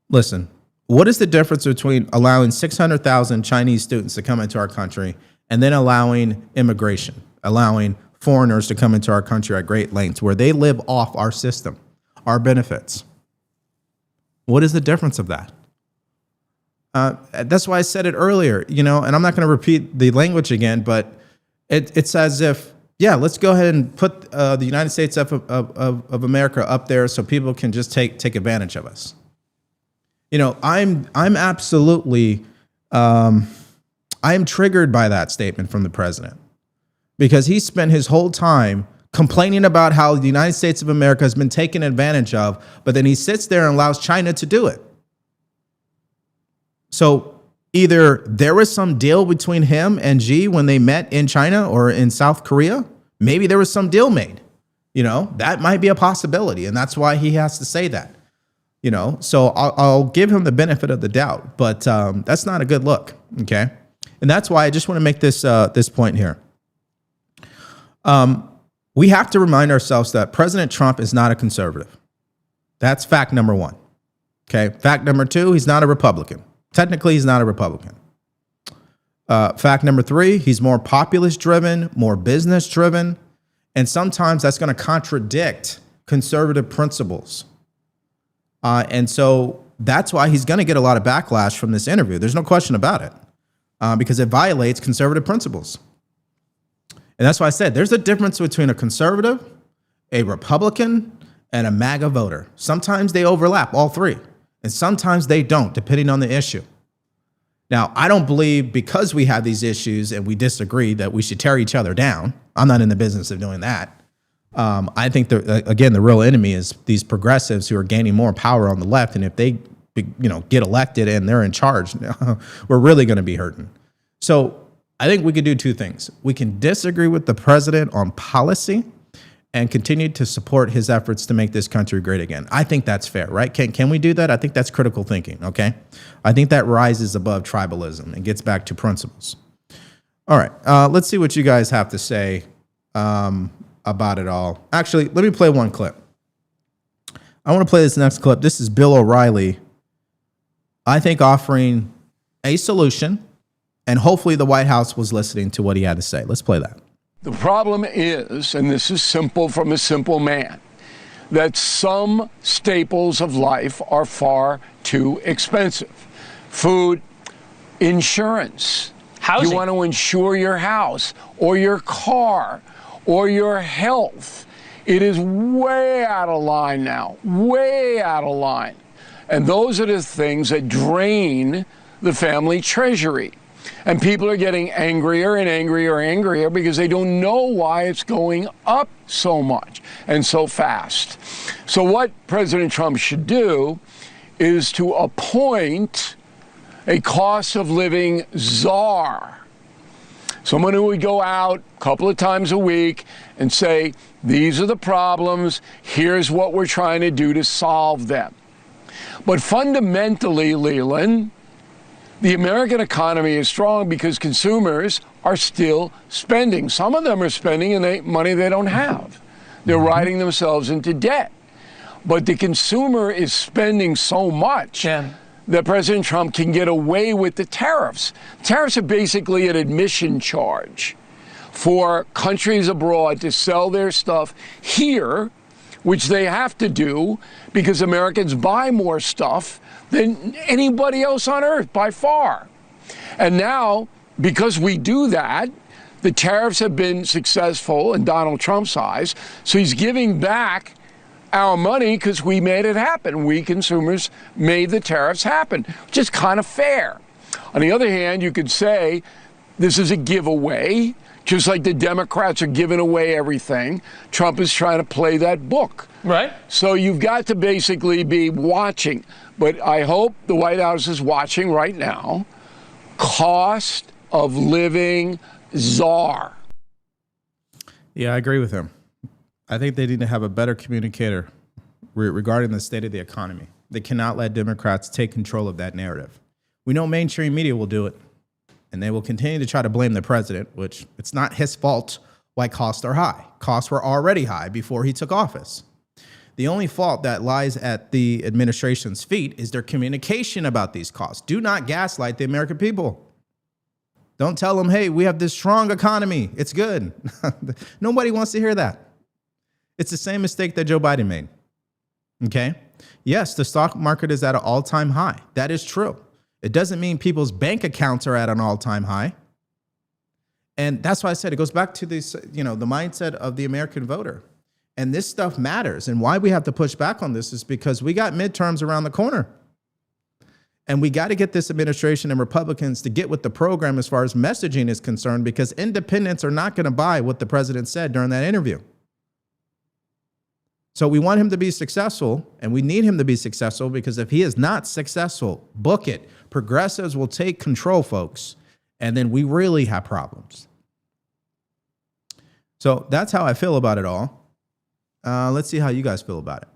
listen, what is the difference between allowing 600,000 Chinese students to come into our country and then allowing immigration, allowing foreigners to come into our country at great lengths where they live off our system, our benefits? What is the difference of that? That's why I said it earlier, and I'm not going to repeat the language again, but it's as if, let's go ahead and put the United States of America up there so people can just take advantage of us. I'm absolutely, I am triggered by that statement from the president because he spent his whole time complaining about how the United States of America has been taken advantage of, but then he sits there and allows China to do it. So either there was some deal between him and Xi when they met in China or in South Korea. Maybe there was some deal made. That might be a possibility, and that's why he has to say that. So I'll give him the benefit of the doubt, but that's not a good look, okay? And that's why I just want to make this point here. We have to remind ourselves that President Trump is not a conservative. That's fact number one, okay? Fact number two, he's not a Republican. Technically, he's not a Republican. Fact number three, he's more populist-driven, more business-driven, and sometimes that's going to contradict conservative principles. And so that's why he's going to get a lot of backlash from this interview. There's no question about it, because it violates conservative principles. And that's why I said there's a difference between a conservative, a Republican, and a MAGA voter. Sometimes they overlap, all three, and sometimes they don't, depending on the issue. Now, I don't believe because we have these issues and we disagree that we should tear each other down. I'm not in the business of doing that. I think, again, the real enemy is these progressives who are gaining more power on the left. And if they get elected and they're in charge, we're really going to be hurting. So I think we could do two things. We can disagree with the president on policy and continue to support his efforts to make this country great again. I think that's fair, right? Can we do that? I think that's critical thinking, okay? I think that rises above tribalism and gets back to principles. All right, let's see what you guys have to say about it all. Actually, let me play one clip. I want to play this next clip. This is Bill O'Reilly, I think, offering a solution, and hopefully the White House was listening to what he had to say. Let's play that. The problem is, and this is simple from a simple man, that some staples of life are far too expensive. Food, insurance. Housing. You want to insure your house or your car or your health. It is way out of line now, way out of line. And those are the things that drain the family treasury. And people are getting angrier and angrier and angrier because they don't know why it's going up so much and so fast. So what President Trump should do is to appoint a cost of living czar, someone who would go out a couple of times a week and say, these are the problems, here's what we're trying to do to solve them. But fundamentally, Leland, the American economy is strong because consumers are still spending. Some of them are spending money they don't have. They're riding themselves into debt. But the consumer is spending so much that President Trump can get away with the tariffs. Tariffs are basically an admission charge for countries abroad to sell their stuff here, which they have to do because Americans buy more stuff than anybody else on earth by far. And now, because we do that, the tariffs have been successful in Donald Trump's eyes, so he's giving back our money because we made it happen. We consumers made the tariffs happen, which is kind of fair. On the other hand, you could say this is a giveaway, just like the Democrats are giving away everything. Trump is trying to play that book. Right. So you've got to basically be watching. But I hope the White House is watching right now. Cost of living czar. Yeah, I agree with him. I think they need to have a better communicator regarding the state of the economy. They cannot let Democrats take control of that narrative. We know mainstream media will do it, and they will continue to try to blame the president, which it's not his fault why costs are high. Costs were already high before he took office. The only fault that lies at the administration's feet is their communication about these costs. Do not gaslight the American people. Don't tell them, hey, we have this strong economy. It's good. Nobody wants to hear that. It's the same mistake that Joe Biden made. Okay? Yes, the stock market is at an all-time high. That is true. It doesn't mean people's bank accounts are at an all-time high. And that's why I said it goes back to this, the mindset of the American voter. And this stuff matters. And why we have to push back on this is because we got midterms around the corner. And we got to get this administration and Republicans to get with the program as far as messaging is concerned, because independents are not going to buy what the president said during that interview. So we want him to be successful, and we need him to be successful, because if he is not successful, book it. Progressives will take control, folks, and then we really have problems. So that's how I feel about it all. Let's see how you guys feel about it.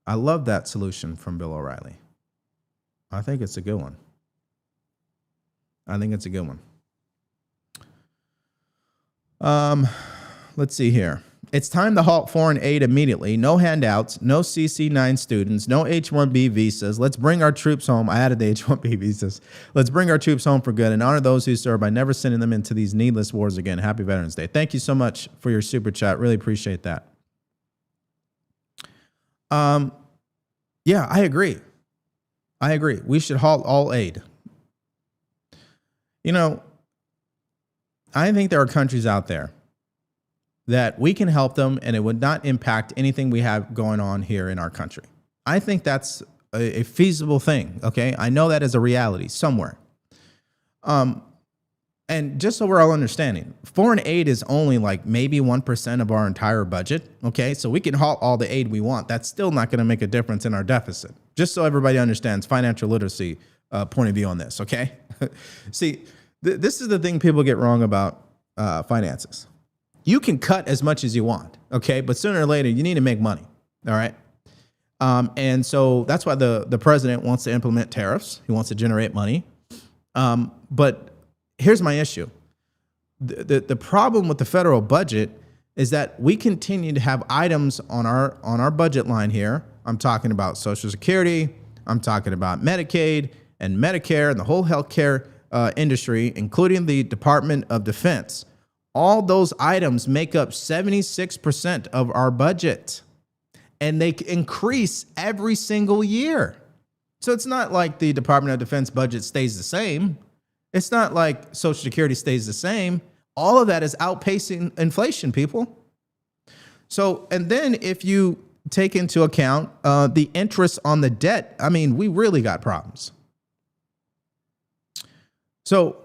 I love that solution from Bill O'Reilly. I think it's a good one. Let's see here. It's time to halt foreign aid immediately. No handouts, no CC9 students, no H-1B visas. Let's bring our troops home. I added the H-1B visas. Let's bring our troops home for good and honor those who serve by never sending them into these needless wars again. Happy Veterans Day. Thank you so much for your super chat. Really appreciate that. Yeah, I agree. We should halt all aid. You know, I think there are countries out there that we can help them and it would not impact anything we have going on here in our country. I think that's a feasible thing, okay? I know that is a reality somewhere. And just so we're all understanding, foreign aid is only like maybe 1% of our entire budget, okay? So we can halt all the aid we want. That's still not going to make a difference in our deficit. Just so everybody understands financial literacy point of view on this, okay? See, this is the thing people get wrong about finances. You can cut as much as you want, okay? But sooner or later, you need to make money, all right? And so that's why the president wants to implement tariffs. He wants to generate money. But here's my issue. The problem with the federal budget is that we continue to have items on our budget line here. I'm talking about Social Security. I'm talking about Medicaid and Medicare and the whole healthcare industry, including the Department of Defense. All those items make up 76% of our budget, and they increase every single year. So it's not like the Department of Defense budget stays the same. It's not like Social Security stays the same. All of that is outpacing inflation, people. So, and then if you take into account the interest on the debt, I mean, we really got problems. So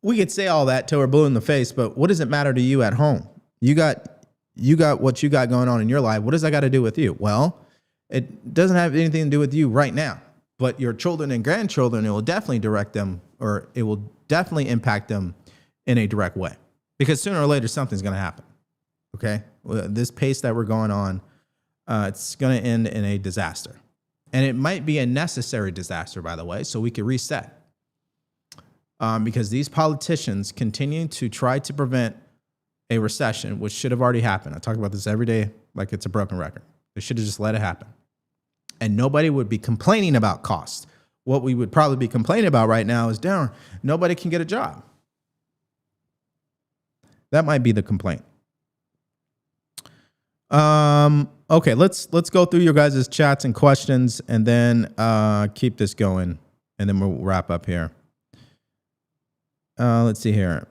we could say all that till we're blue in the face, but what does it matter to you at home? You got what you got going on in your life. What does that got to do with you? Well, it doesn't have anything to do with you right now, but your children and grandchildren, it will definitely direct them, or it will definitely impact them in a direct way, because sooner or later, something's going to happen. Okay. This pace that we're going on, it's going to end in a disaster, and it might be a necessary disaster, by the way, so we can reset. Because these politicians continue to try to prevent a recession, which should have already happened. I talk about this every day like it's a broken record. They should have just let it happen. And nobody would be complaining about cost. What we would probably be complaining about right now is, darn, nobody can get a job. That might be the complaint. Okay, let's go through your guys' chats and questions, and then keep this going, and then we'll wrap up here. Let's see here.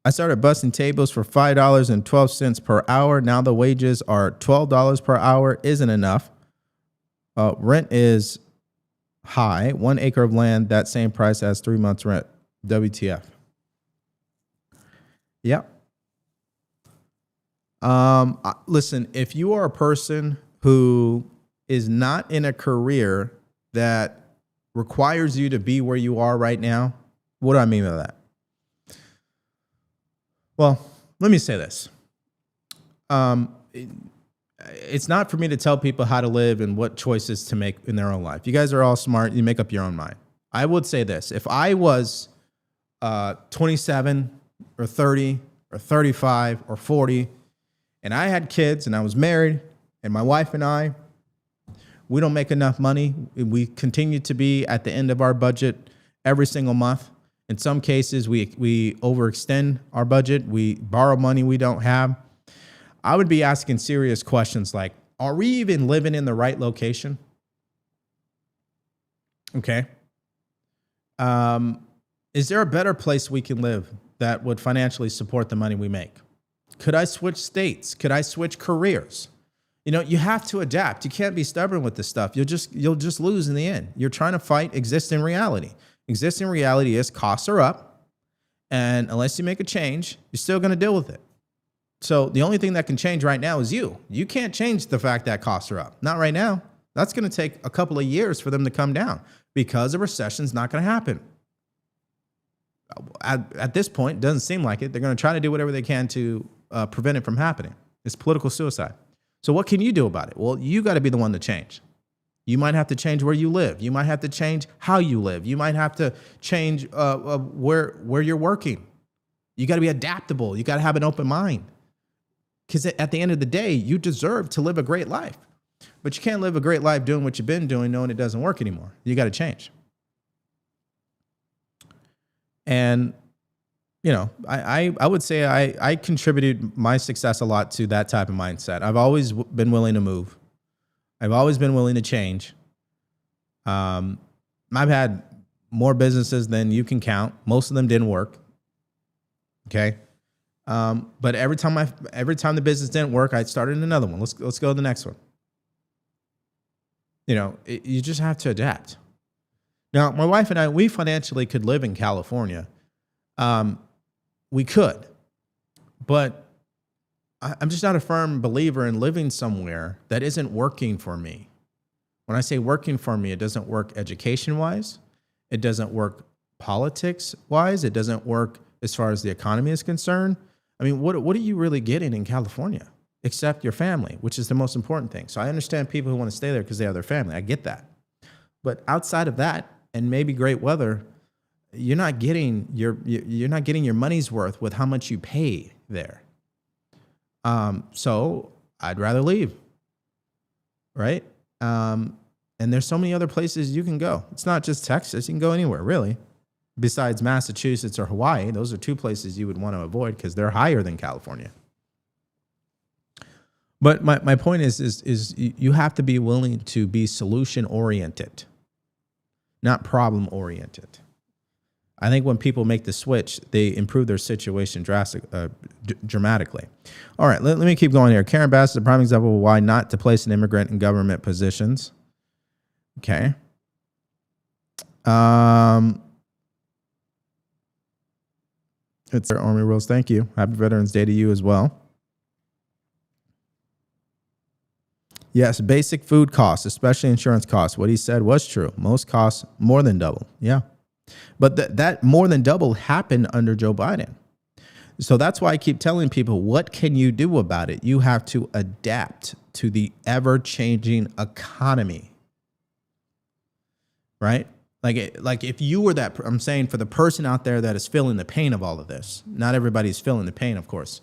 I started busting tables for $5.12 per hour. Now the wages are $12 per hour. Isn't enough. Rent is high. 1 acre of land, that same price as 3 months rent. WTF. Yep. Listen, if you are a person who is not in a career that requires you to be where you are right now, what do I mean by that? Well, let me say this. It's not for me to tell people how to live and what choices to make in their own life. You guys are all smart. You make up your own mind. I would say this. If I was 27 or 30 or 35 or 40, and I had kids and I was married, and my wife and I, we don't make enough money. We continue to be at the end of our budget every single month. In some cases, we overextend our budget. We borrow money we don't have. I would be asking serious questions like, are we even living in the right location? Okay. Is there a better place we can live that would financially support the money we make? Could I switch states? Could I switch careers? You know, you have to adapt. You can't be stubborn with this stuff. You'll just lose in the end. You're trying to fight existing reality. Existing reality is costs are up, and unless you make a change, you're still going to deal with it. So the only thing that can change right now is you. You can't change the fact that costs are up. Not right now. That's going to take a couple of years for them to come down because a recession's not going to happen. At this point, it doesn't seem like it. They're going to try to do whatever they can to prevent it from happening. It's political suicide. So what can you do about it? Well, you got to be the one to change. You might have to change where you live. You might have to change how you live. You might have to change where you're working. You got to be adaptable. You got to have an open mind. Because at the end of the day, you deserve to live a great life. But you can't live a great life doing what you've been doing, knowing it doesn't work anymore. You got to change. And I would say I contributed my success a lot to that type of mindset. I've always been willing to move. I've always been willing to change. I've had more businesses than you can count. Most of them didn't work. Okay. But every time the business didn't work, I started another one. Let's go to the next one. You just have to adapt. Now, my wife and I, we financially could live in California. We could, but I'm just not a firm believer in living somewhere that isn't working for me. When I say working for me, it doesn't work education-wise. It doesn't work politics-wise. It doesn't work as far as the economy is concerned. I mean, what are you really getting in California except your family, which is the most important thing? So I understand people who want to stay there because they have their family. I get that. But outside of that, and maybe great weather, you're not getting your money's worth with how much you pay there. So I'd rather leave, right? And there's so many other places you can go. It's not just Texas. You can go anywhere, really, besides Massachusetts or Hawaii. Those are two places you would want to avoid because they're higher than California. But my point is you have to be willing to be solution-oriented, not problem-oriented. I think when people make the switch, they improve their situation dramatically. All right, let me keep going here. Karen Bass is a prime example of why not to place an immigrant in government positions. Okay. It's Army Rules. Thank you. Happy Veterans Day to you as well. Yes, basic food costs, especially insurance costs. What he said was true. Most costs more than double. Yeah. But that more than double happened under Joe Biden. So that's why I keep telling people, what can you do about it? You have to adapt to the ever-changing economy, right? Like if you were that, I'm saying for the person out there that is feeling the pain of all of this, not everybody's feeling the pain, of course.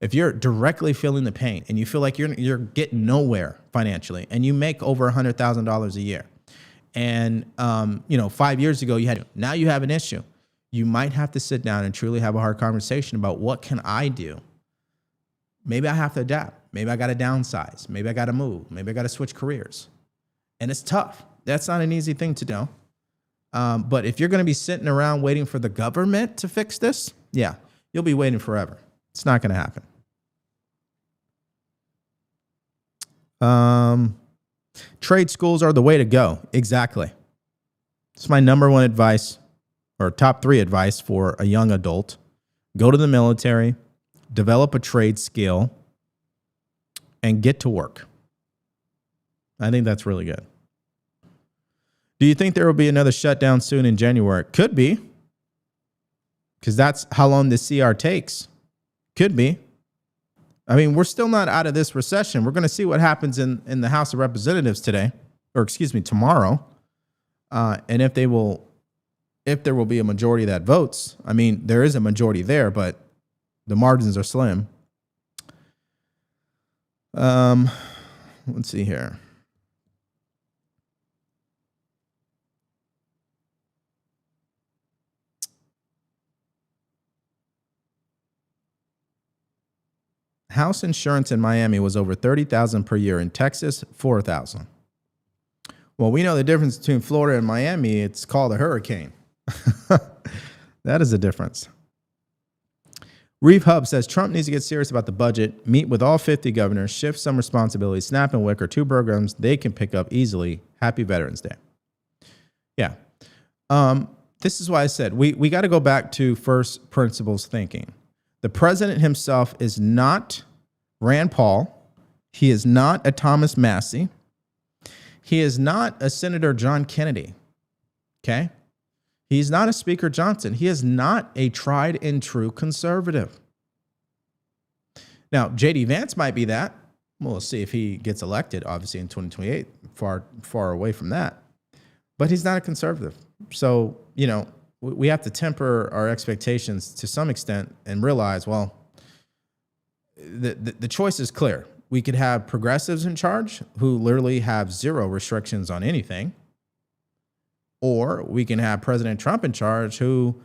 If you're directly feeling the pain and you feel like you're getting nowhere financially and you make over $100,000 a year, and 5 years ago now you have an issue, you might have to sit down and truly have a hard conversation about what can I do? Maybe I have to adapt. Maybe I got to downsize. Maybe I got to move. Maybe I got to switch careers. And it's tough. That's not an easy thing to do. But if you're going to be sitting around waiting for the government to fix this, yeah, you'll be waiting forever. It's not going to happen. Trade schools are the way to go. Exactly. It's my number one advice, or top 3 advice for a young adult. Go to the military, develop a trade skill, and get to work. I think that's really good. Do you think there will be another shutdown soon in January? Could be, because that's how long the CR takes. Could be. I mean, we're still not out of this recession. We're going to see what happens in the House of Representatives tomorrow. And if there will be a majority that votes. I mean, there is a majority there, but the margins are slim. Let's see here. House insurance in Miami was over $30,000 per year. In Texas, $4,000. Well, we know the difference between Florida and Miami. It's called a hurricane. That is a difference. Reef Hub says Trump needs to get serious about the budget, meet with all 50 governors, shift some responsibilities. SNAP and WIC are 2 programs they can pick up easily. Happy Veterans Day. Yeah. This is why I said we got to go back to first principles thinking. The president himself is not Rand Paul. He is not a Thomas Massey. He is not a Senator John Kennedy. Okay? He's not a Speaker Johnson. He is not a tried and true conservative. Now, J.D. Vance might be that. We'll see if he gets elected, obviously, in 2028. Far away from that. But he's not a conservative. So, we have to temper our expectations to some extent and realize, well, the choice is clear. We could have progressives in charge who literally have 0 restrictions on anything. Or we can have President Trump in charge who,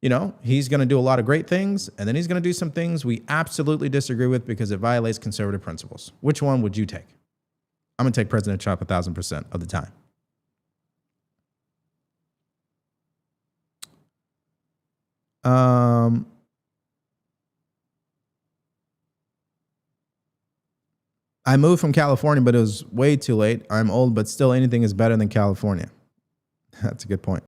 you know, he's going to do a lot of great things, and then he's going to do some things we absolutely disagree with because it violates conservative principles. Which one would you take? I'm going to take President Trump 1,000% of the time. I moved from California, but it was way too late. I'm old, but still anything is better than California. That's a good point.